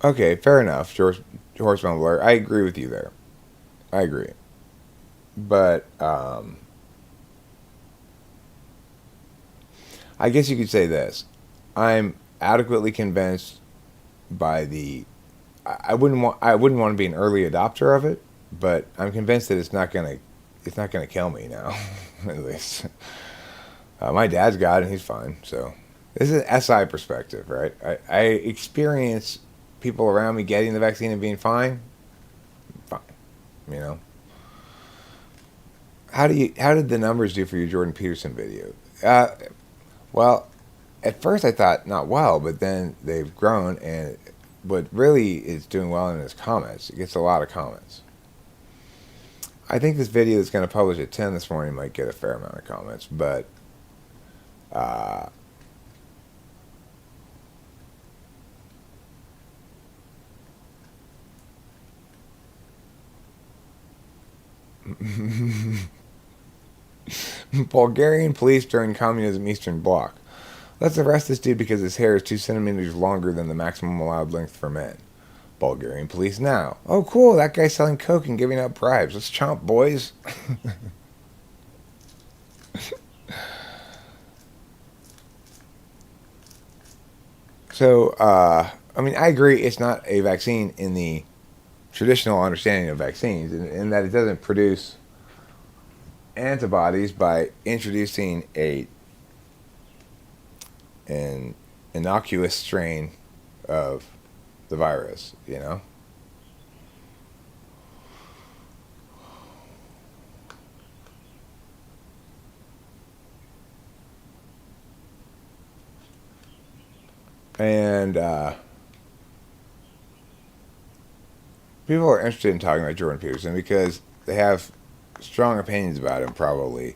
[SPEAKER 1] Okay, fair enough, George Horseman Alert. I agree with you there. I agree. But I guess you could say this. I'm adequately convinced by the I wouldn't want to be an early adopter of it, but I'm convinced that it's not gonna kill me now, at least. My dad's got it and he's fine. So this is an SI perspective, right? I experience people around me getting the vaccine and being fine. Fine, you know. How did the numbers do for your Jordan Peterson video? Well, at first I thought not well, but then they've grown, and what really is doing well in his comments. It gets a lot of comments. I think this video that's going to publish at 10 this morning might get a fair amount of comments, but Bulgarian police during communism Eastern Bloc. Let's arrest this dude because his hair is 2 centimeters longer than the maximum allowed length for men. Bulgarian police now. Oh, cool. That guy's selling coke and giving out bribes. Let's chomp, boys. So, I mean, I agree it's not a vaccine in the traditional understanding of vaccines, in that it doesn't produce antibodies by introducing an innocuous strain of the virus, you know? And people are interested in talking about Jordan Peterson because they have strong opinions about him, probably.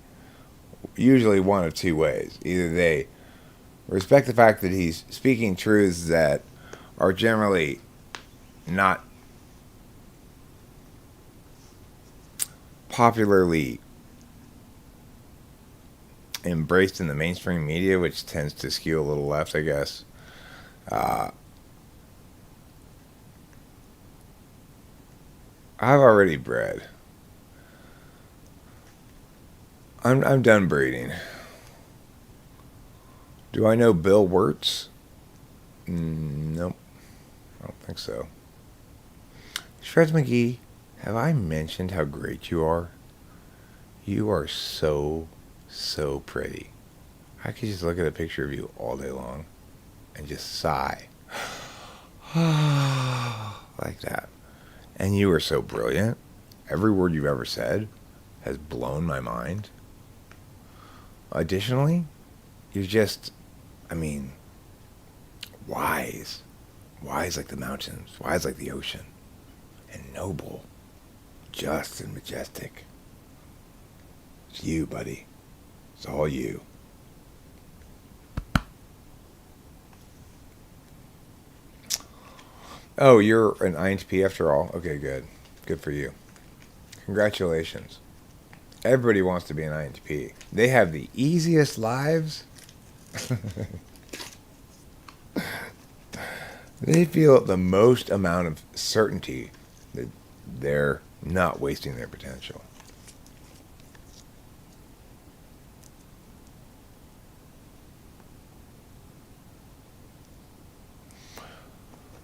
[SPEAKER 1] Usually one of two ways. Either they respect the fact that he's speaking truths that are generally not popularly embraced in the mainstream media, which tends to skew a little left, I guess. I've already bred. I'm done breeding. Do I know Bill Wirtz? Nope. I don't think so. Shreds McGee, have I mentioned how great you are? You are so, so pretty. I could just look at a picture of you all day long and just sigh. Like that. And you are so brilliant. Every word you've ever said has blown my mind. Additionally, you're just, I mean, wise. Wise like the mountains. Wise like the ocean. And noble. Just and majestic. It's you, buddy. It's all you. Oh, you're an INTP after all? Okay, good. Good for you. Congratulations. Everybody wants to be an INTP. They have the easiest lives. They feel the most amount of certainty that they're not wasting their potential.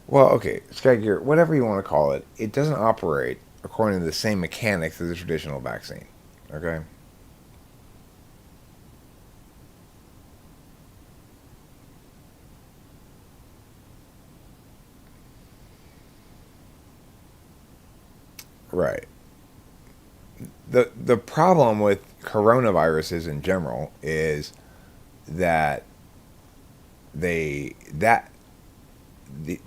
[SPEAKER 1] Well, okay, Sky Gear, whatever you want to call it, it doesn't operate according to the same mechanics as a traditional vaccine. Okay? Right. The problem with coronaviruses in general is that the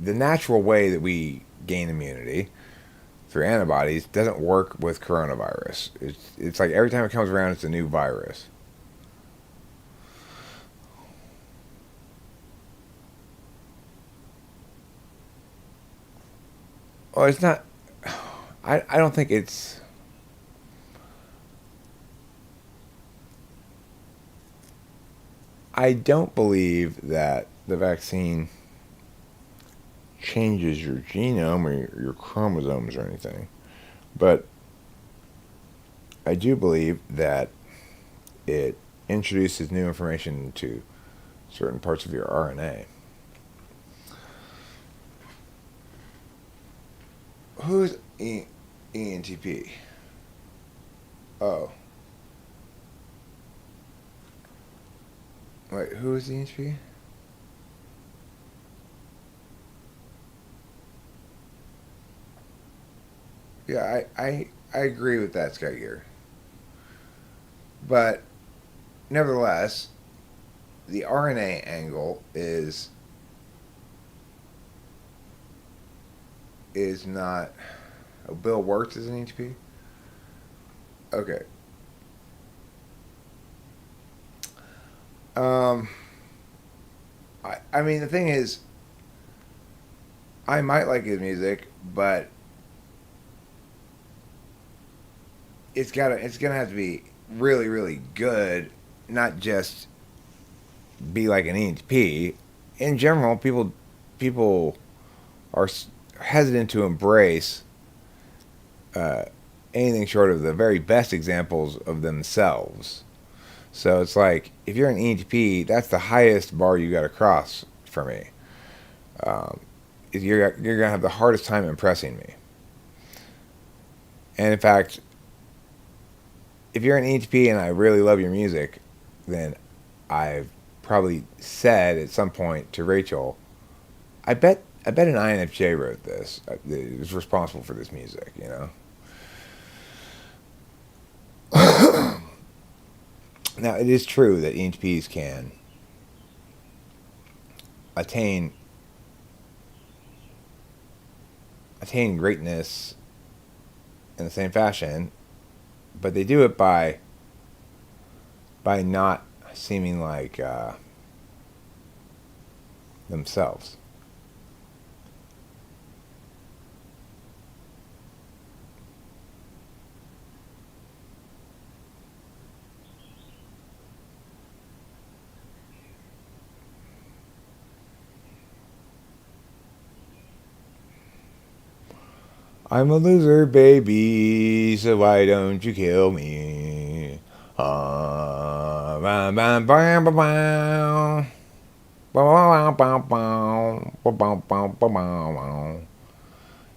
[SPEAKER 1] natural way that we gain immunity through antibodies doesn't work with coronavirus. It's like every time it comes around, it's a new virus. Well, it's not. I don't think it's. I don't believe that the vaccine changes your genome or your chromosomes or anything. But I do believe that it introduces new information into certain parts of your RNA. Who's ENTP? Oh. Wait, who is ENTP? Yeah, I agree with that, Scott here. But nevertheless, the RNA angle is not. Oh, Bill Wirtz is an ENTP? Okay. Um, I mean, the thing is, I might like his music, but it's gonna have to be really, really good, not just be like an ENTP. In general, people are hesitant to embrace uh, anything short of the very best examples of themselves. So it's like if you're an ENTP, that's the highest bar you got to cross for me. Um, you're gonna have the hardest time impressing me. And in fact, if you're an ENTP and I really love your music, then I've probably said at some point to Rachel, I bet an INFJ wrote this. Is responsible for this music, you know. Now it is true that ENTPs can attain greatness in the same fashion, but they do it by not seeming like themselves. I'm a loser, baby, so why don't you kill me? Bam, bam, bam, bam, bam.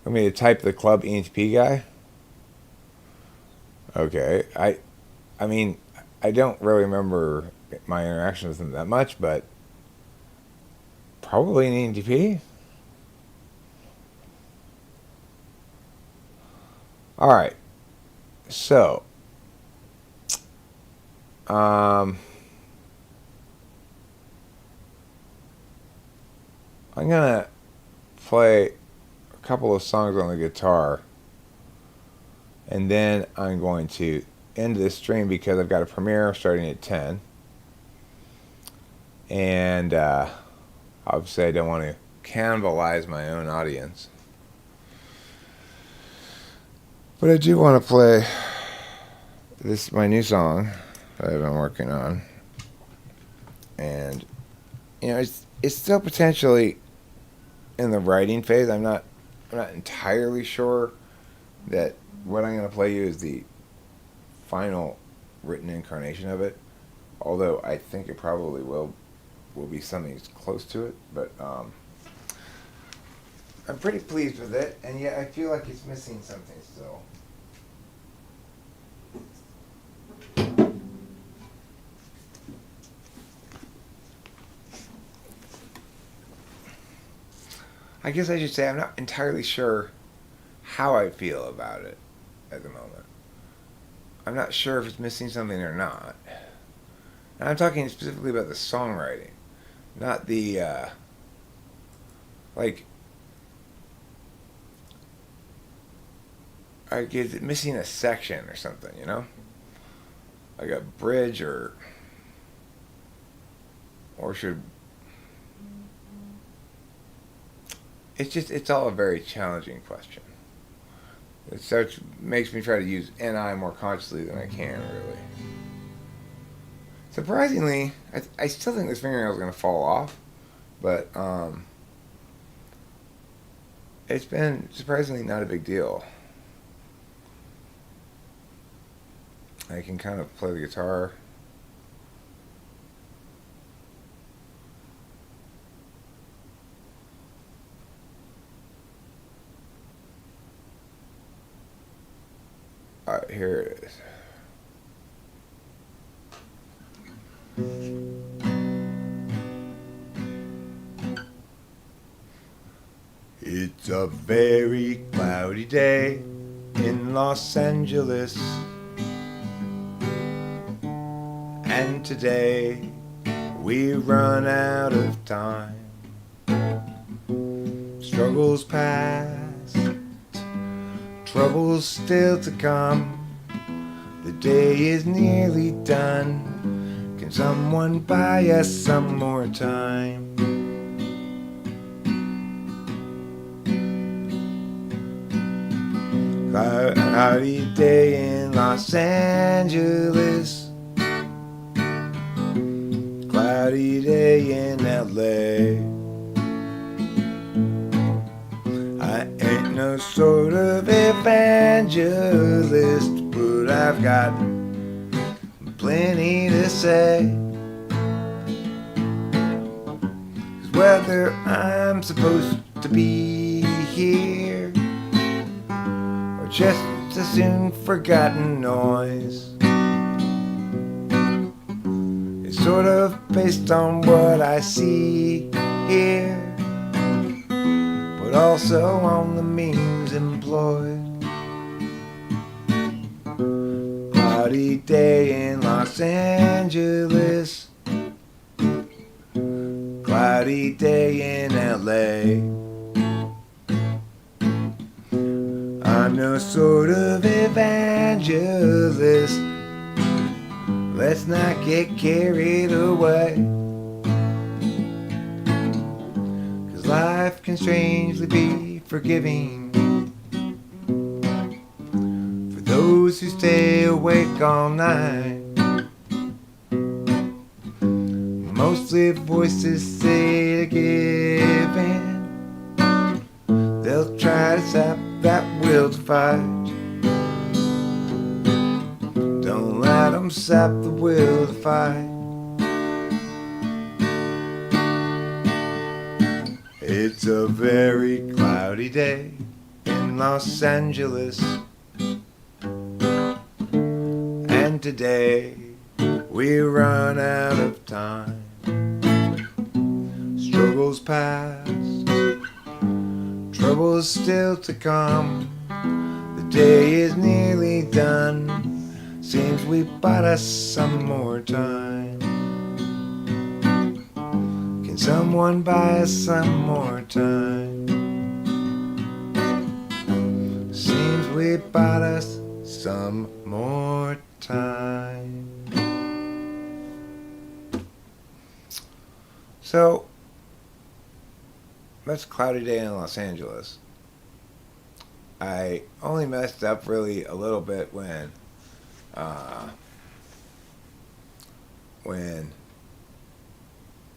[SPEAKER 1] Want me to type the club ENTP guy? Okay. I mean, I don't really remember my interaction with him that much, but probably an ENTP. All right. So, um, I'm gonna play a couple of songs on the guitar, and then I'm going to end this stream because I've got a premiere starting at 10, and obviously I don't want to cannibalize my own audience, but I do want to play my new song that I've been working on, and you know it's still potentially in the writing phase. I'm not entirely sure that what I'm going to play you is the final written incarnation of it. Although I think it probably will be something that's close to it. But I'm pretty pleased with it, and yet I feel like it's missing something still. I guess I should say I'm not entirely sure how I feel about it at the moment. I'm not sure if it's missing something or not. And I'm talking specifically about the songwriting, not the like. Is it missing a section or something? You know, like a bridge or should. It's all a very challenging question. It starts makes me try to use NI more consciously than I can, really. Surprisingly, I still think this fingernail is going to fall off, but it's been surprisingly not a big deal. I can kind of play the guitar. Alright, here it is. It's a very cloudy day in Los Angeles, and today we run out of time. Struggles past, troubles still to come. The day is nearly done. Can someone buy us some more time? Cloudy day in Los Angeles, cloudy day in LA. I ain't no sort of evangelist, but I've got plenty to say. 'Cause whether I'm supposed to be here or just a soon forgotten noise, it's sort of based on what I see here, but also on the means employed. Cloudy day in Los Angeles, cloudy day in LA. I'm no sort of evangelist, let's not get carried away, 'cause life can strangely be forgiving for those who stay awake all night. Mostly voices say to give in, they'll try to stop that will to fight. Don't let them sap the will to fight. It's a very cloudy day in Los Angeles, and today we run out of time. Struggles past, troubles still to come. The day is nearly done. Seems we bought us some more time. Can someone buy us some more time? Seems we bought us some more time. So that's a cloudy day in Los Angeles. I only messed up really a little bit when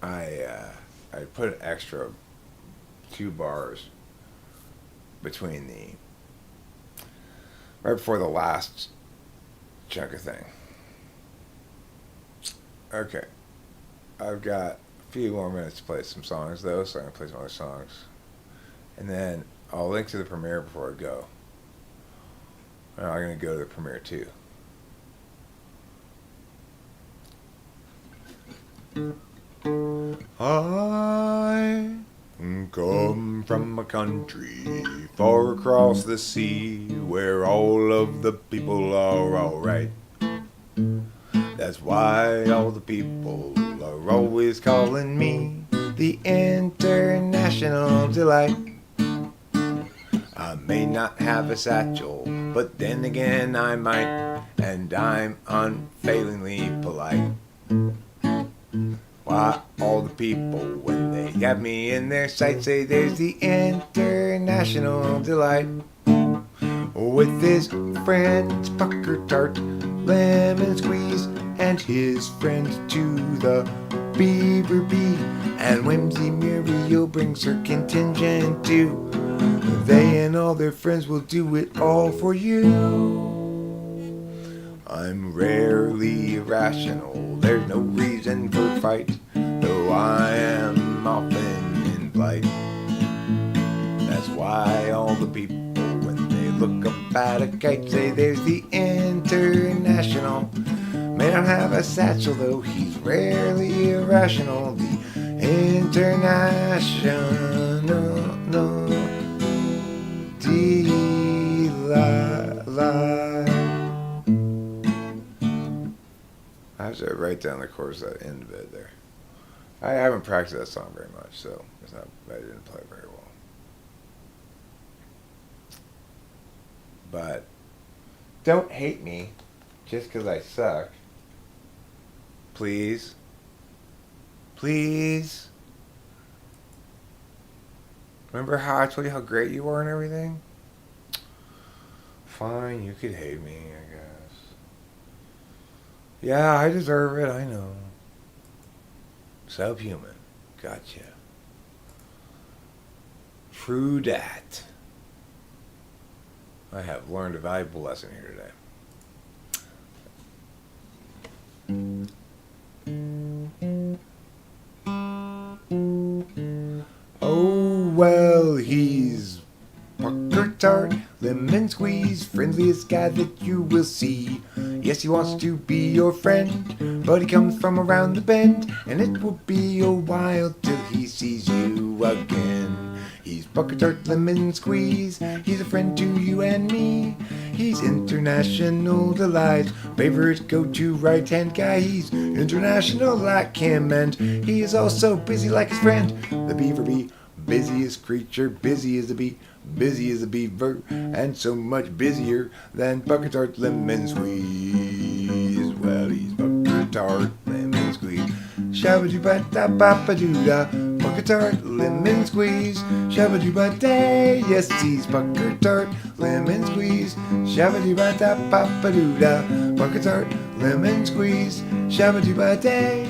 [SPEAKER 1] I put an extra 2 bars between right before the last chunk of thing. Okay, I've got a few more minutes to play some songs though, so I'm gonna play some other songs, and then I'll link to the premiere before I go. And I'm gonna go to the premiere too. I come from a country far across the sea where all of the people are alright. That's why all the people are always calling me the international delight. I may not have a satchel, but then again I might, and I'm unfailingly polite. Why all the people, when they have me in their sights, say there's the international delight. with his friend Pucker Tart, Lemon Squeeze, and his friend to the Beaver Bee. And Whimsy Muriel brings her contingent too. They and all their friends will do it all for you. I'm rarely irrational, there's no reason for fight, though I am often in flight. That's why all the people, when they look up at a kite, say there's the International. May not have a satchel, though he's rarely irrational. The International, no, I have to write down the chorus at the end of it there. I haven't practiced that song very much, so it's not, I didn't play very well. But don't hate me just because I suck. Please. Please. Remember how I told you how great you are and everything? Fine, you could hate me, I guess. Yeah, I deserve it, I know. Subhuman. Gotcha. True dat. I have learned a valuable lesson here today. Oh, well, he's Pucker Tart, Lemon Squeeze, friendliest guy that you will see. Yes, he wants to be your friend, but he comes from around the bend, and it will be a while till he sees you again. He's Pucker Tart, Lemon Squeeze, he's a friend to you and me. He's international delight, favorite go-to right-hand guy. He's international like him, and he is also busy like his friend, the Beaver Bee. Busiest creature, busy as a bee, busy as a beaver, and so much busier than Pucker Tart, Lemon Squeeze. Well, he's Pucker Tart, Lemon Squeeze. Shabba-doo-ba-da-ba-ba-doo-da. Pucker Tart, Lemon Squeeze. Shabba-doo-ba-day. Yes, he's Pucker Tart, Lemon Squeeze. Shabba-doo-ba-da-ba-ba-doo-da. Pucker Tart, Lemon Squeeze. Shabba-doo-ba-day.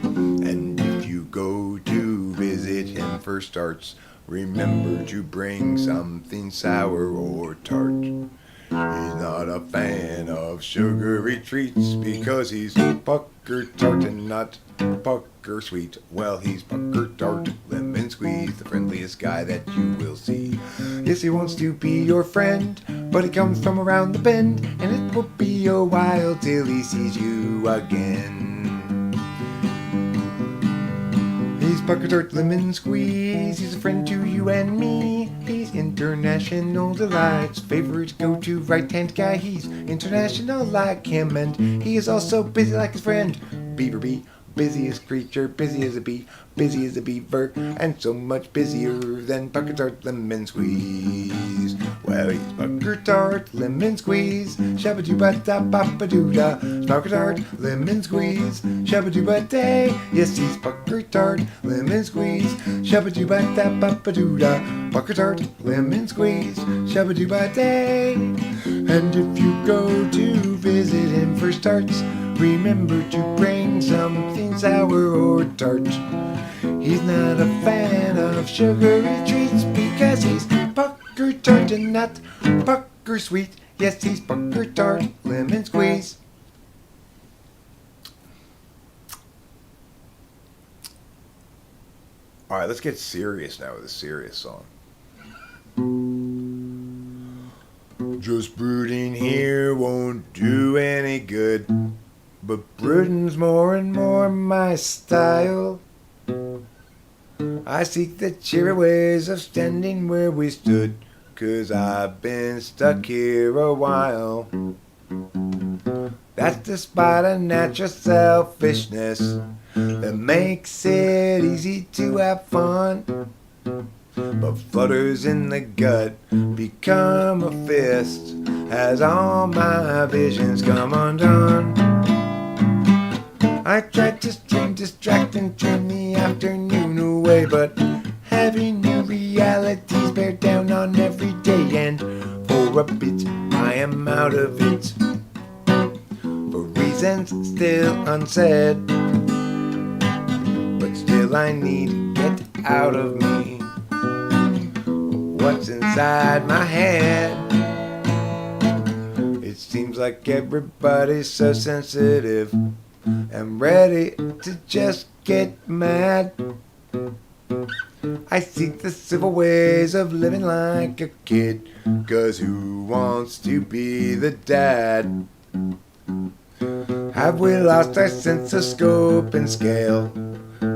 [SPEAKER 1] And if you go to visit him for starts, remember to bring something sour or tart. He's not a fan of sugary treats because he's Pucker Tart and not Pucker Sweet. Well, he's Pucker Tart, Lemon Squeeze, the friendliest guy that you will see. Yes, he wants to be your friend, but he comes from around the bend, and it will be a while till he sees you again. He's Pucker Tart, Lemon Squeeze, he's a friend to you and me. He's international delights, favorite go-to right-hand guy. He's international like him, and he is also busy like his friend, Beaver Bee. Busiest creature, busy as a bee, busy as a beaver, and so much busier than Pucker Tart, Lemon Squeeze. Well, he's Pucker Tart, Lemon Squeeze, shabba-doo-ba-da-ba-ba-doo-da. Pucker Tart, Lemon Squeeze, shabba-doo-ba-day. Yes, he's Pucker Tart, Lemon Squeeze, shabba-doo-ba-da-ba-ba-doo-da. Pucker Tart, Lemon Squeeze, shabba-doo-ba-day. And if you go to visit him for starts, remember to bring something sour or tart. He's not a fan of sugary treats because he's Pucker Tart and not Pucker Sweet. Yes, he's Pucker Tart, Lemon Squeeze. Alright, let's get serious now with a serious song. Just brooding here won't do any good, but brooding's more and more my style. I seek the cheery ways of standing where we stood, 'cause I've been stuck here a while. That's despite a natural selfishness that makes it easy to have fun, but flutters in the gut become a fist as all my visions come undone. I tried to stream, distract, and turn the afternoon away, but heavy new realities bear down on every day, and for for a bit I am out of it, for reasons still unsaid, but still I need to get out of me what's inside my head. It seems like everybody's so sensitive and ready to just get mad. I seek the civil ways of living like a kid, 'cause who wants to be the dad? Have we lost our sense of scope and scale,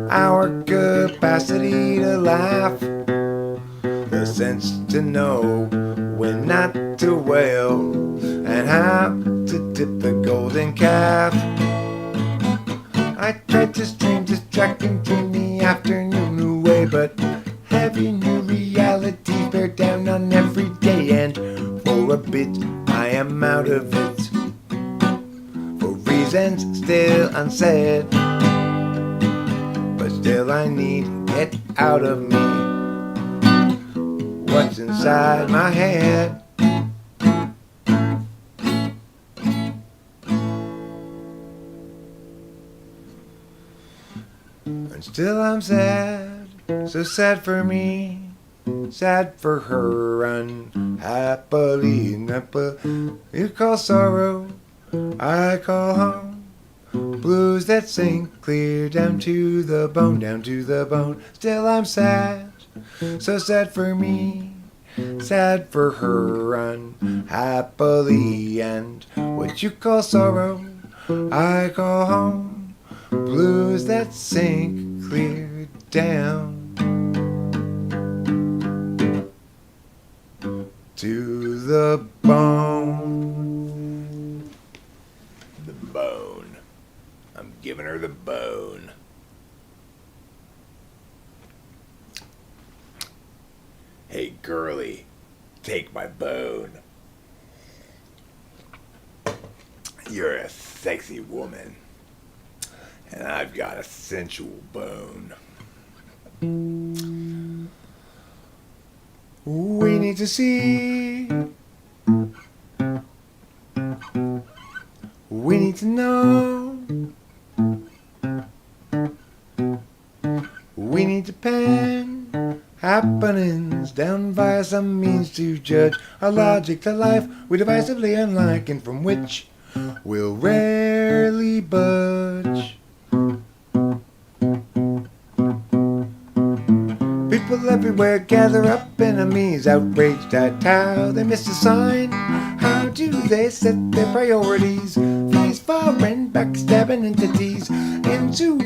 [SPEAKER 1] our capacity to laugh, the sense to know when not to wail, and how to tip the golden calf? I tried to stream distracting dream the afternoon away, but heavy new realities bear down on every day, and for a bit I am out of it, for reasons still unsaid, but still I need to get out of me what's inside my head. And still I'm sad, so sad for me, sad for her, unhappily. You call sorrow, I call home, blues that sink clear down to the bone, down to the bone. Still I'm sad, so sad for me, sad for her, unhappily. And what you call sorrow, I call home, blues that sink clear down to the bone. The bone. I'm giving her the bone. Hey girlie, take my bone. You're a sexy woman, and I've got a sensual bone. We need to see. We need to know. We need to pen happenings down via some means to judge our logic to life we divisively unlike, and from which we'll rarely budge. People everywhere gather up, enemies outraged at how they miss a sign. How do they set their priorities? These foreign backstabbing entities into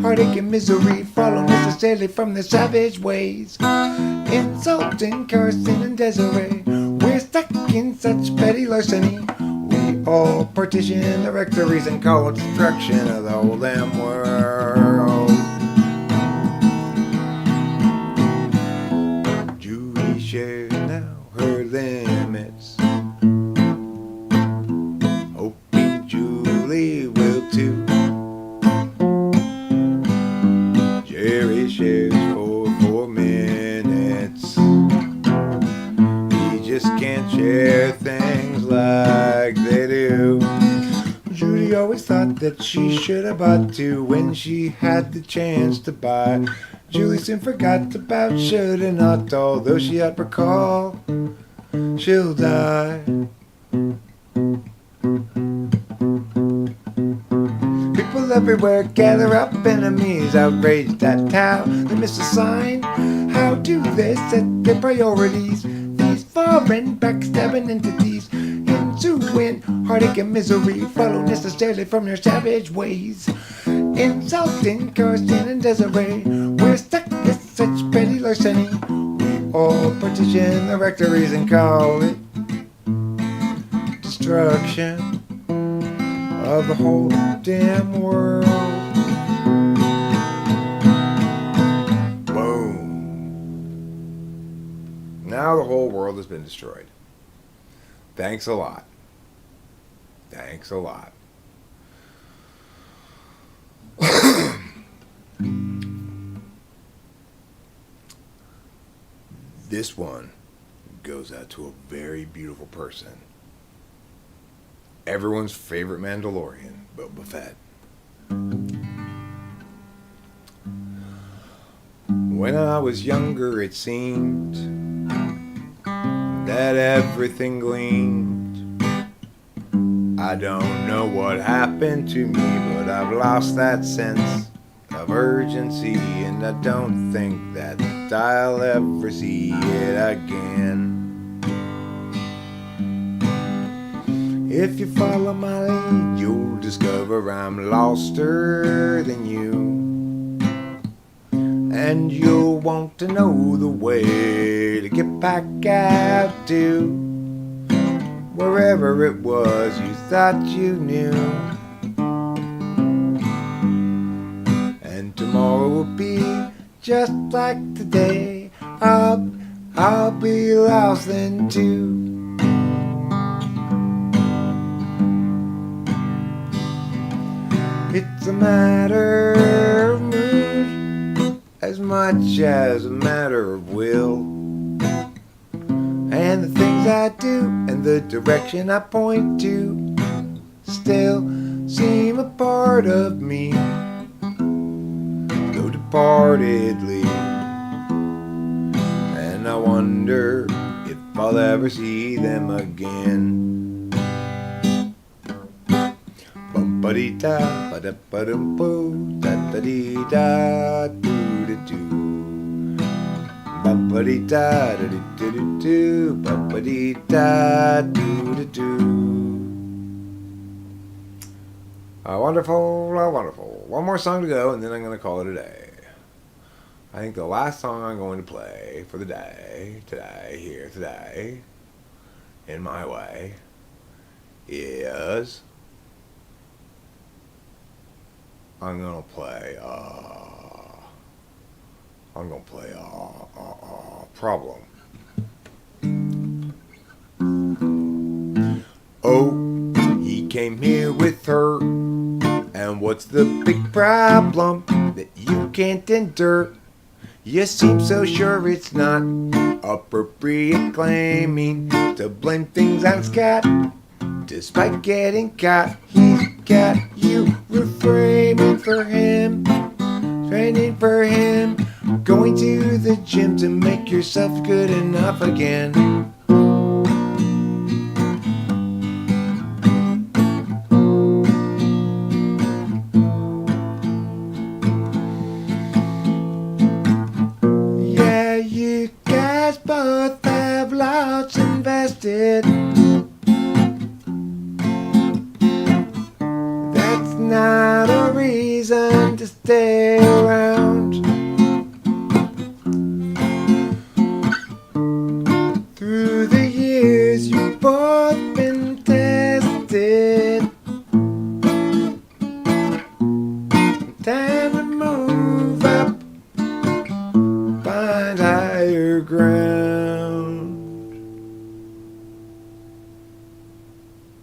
[SPEAKER 1] heartache and misery follow necessarily from their savage ways. Insulting, cursing, and Desiree, we're stuck in such petty larceny. We all partition the rectories and call it destruction of the whole damn world. Julie shares now her limits. Hoping Julie will too. Jerry shares for 4 minutes. He just can't share things like they do. Judy always thought that she should have bought 2 when she had the chance to buy. Julie soon forgot about should and ought, although she had recall. She'll die. People everywhere gather up, enemies outraged at how they miss a sign. How do they set their priorities? These foreign backstabbing entities into heartache and misery follow necessarily from their savage ways. Insulting, cursing, and Desiree, we're stuck in such petty larceny. We all partition the rectories and call it destruction of the whole damn world. Boom. Now the whole world has been destroyed. Thanks a lot. Thanks a lot. This one goes out to a very beautiful person. Everyone's favorite Mandalorian, Boba Fett. When I was younger, it seemed that everything gleamed. I don't know what happened to me, but I've lost that sense of urgency, and I don't think that I'll ever see it again. If you follow my lead, you'll discover I'm loster than you. And you'll want to know the way to get back out to wherever it was you thought you knew. And tomorrow will be just like today. I'll be lost then too. It's a matter of mood as much as a matter of will. And the things I do and the direction I point to still seem a part of me, though departedly. And I wonder if I'll ever see them again. Bum-ba-dee-da, ba-da-ba-dum-boo, da-da-dee-da, doo-da-doo. Bum-ba-dee-da, da-dee-doo-doo, bum-ba-dee-da, doo-da-doo. Wonderful, wonderful. One more song to go, and then I'm going to call it a day. I think the last song I'm going to play for the day, today, in my way, is... I'm gonna play Problem. Oh, he came here with her, and what's the big problem that you can't endure? You seem so sure it's not appropriate claiming to blame things on Scott. Despite getting caught, he's got you reframing for him, training for him, going to the gym to make yourself good enough again. Yeah, you guys both have lots invested. Not a reason to stay around. Through the years you've both been tested. Time to move up, find higher ground.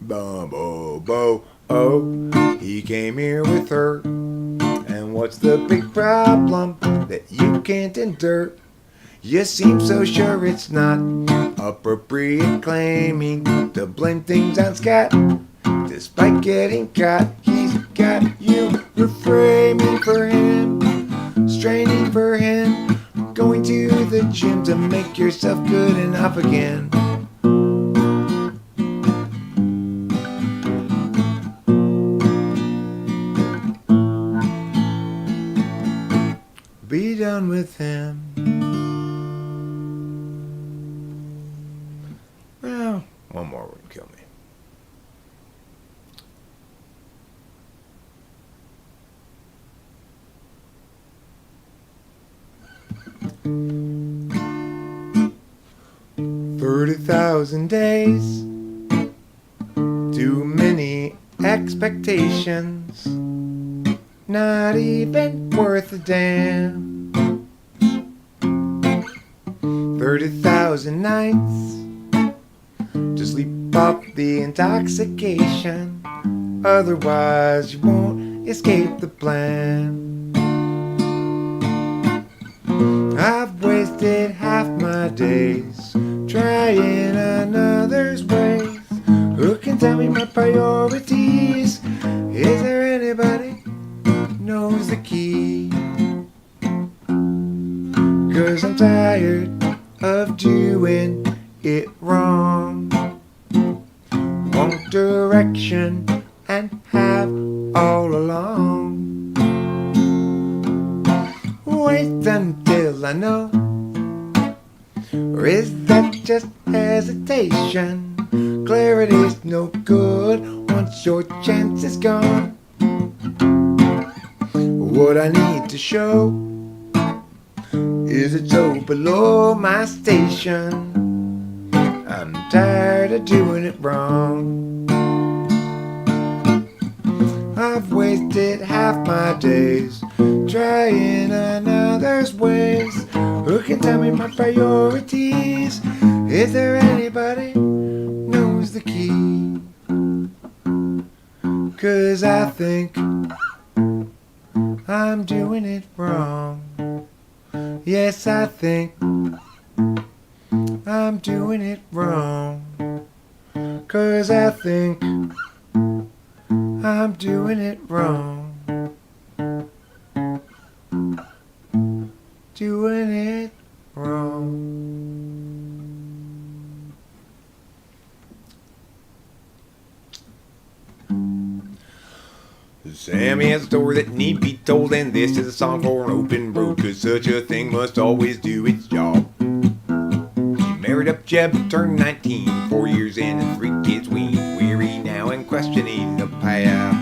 [SPEAKER 1] Bum-bo-bo, oh. He came here with her, and what's the big problem that you can't endure? You seem so sure it's not appropriate claiming to blame things on Scott. Despite getting caught, he's got you reframing for him, straining for him, going to the gym to make yourself good enough again. Be done with him. Well, one more would kill me. "30,000 days, too many expectations. Not even worth a damn. 30,000 nights to sleep off the intoxication. Otherwise you won't escape the plan. I've wasted half my days trying trying another's ways. Who can tell me my priorities? Is there anybody knows the key? 'Cause I'm tired of doing it wrong. Want direction and have all along. Wait until I know. Or is that just hesitation? Clarity's no good once your chance is gone. What I need to show is it so below my station. I'm tired of doing it wrong. I've wasted half my days trying another's ways. Who can tell me my priorities? Is there anybody knows the key? 'Cause I think I'm doing it wrong. Yes, I think I'm doing it wrong. 'Cause I think I'm doing it wrong. Doing it wrong. Sammy has a story that need be told, and this is a song for an open road, 'cause such a thing must always do its job. She married up Jeb, turned 19, 4 years in and 3 kids weaned, weary now and questioning the path.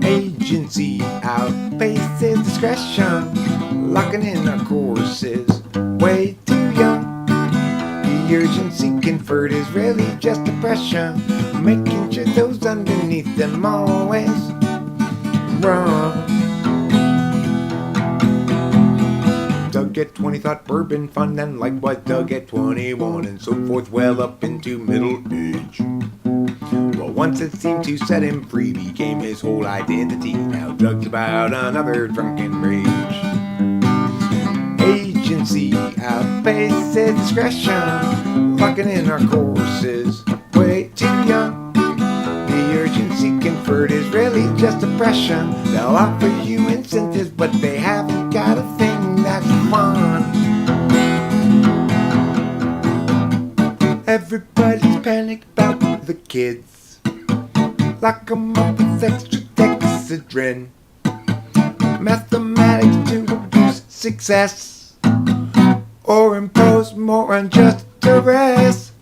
[SPEAKER 1] Agency outpaces discretion, locking in our courses, way too young. The urgency conferred is really just depression, making sure those underneath them always wrong. Doug at 20 thought bourbon fun, and likewise Doug at 21, and so forth, well up into middle age. Well, once it seemed to set him free, became his whole identity. Now Doug's about another drunken rage. Agency outpaces discretion, locking in our courses, way too young. The urgency conferred is really just depression. They'll offer you incentives, but they haven't got a thing that's fun. Everybody's panicked about the kids. Lock 'em up with extra Dexedrine. Mathematics to boost success, or impose more unjust duress.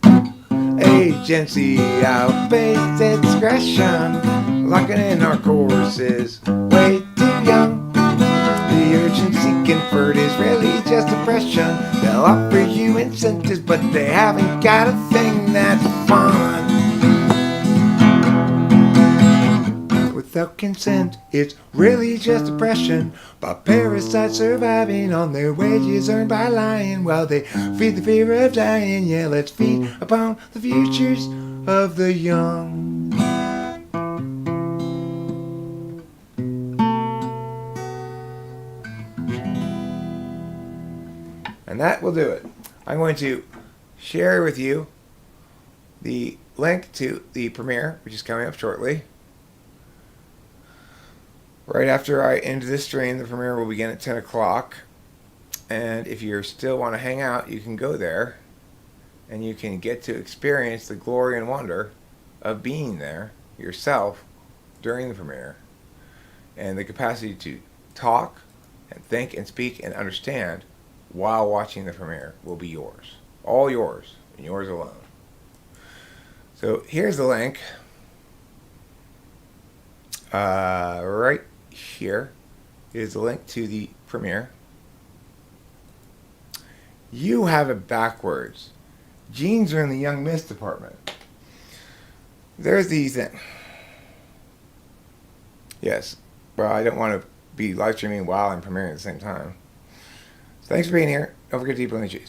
[SPEAKER 1] Agency outpaces discretion, locking in our courses, way too young. The urgency conferred is really just depression. They'll offer you incentives, but they haven't got a thing that's fun. Without consent, it's really just depression. By parasites surviving on their wages earned by lying, while they feed the fear of dying. Yeah, let's feed upon the futures of the young. And that will do it. I'm going to share with you the link to the premiere, which is coming up shortly. Right after I end this stream, the premiere will begin at 10 o'clock. And if you still want to hang out, you can go there and you can get to experience the glory and wonder of being there yourself during the premiere. And the capacity to talk and think and speak and understand while watching the premiere will be yours. All yours, and yours alone. So here's the link. Right here is the link to the premiere. You have it backwards. Jeans are in the Young Miss department. There's the thing. Yes, well, I don't want to be live streaming while I'm premiering at the same time. So thanks for being here. Don't forget to eat plenty of cheese.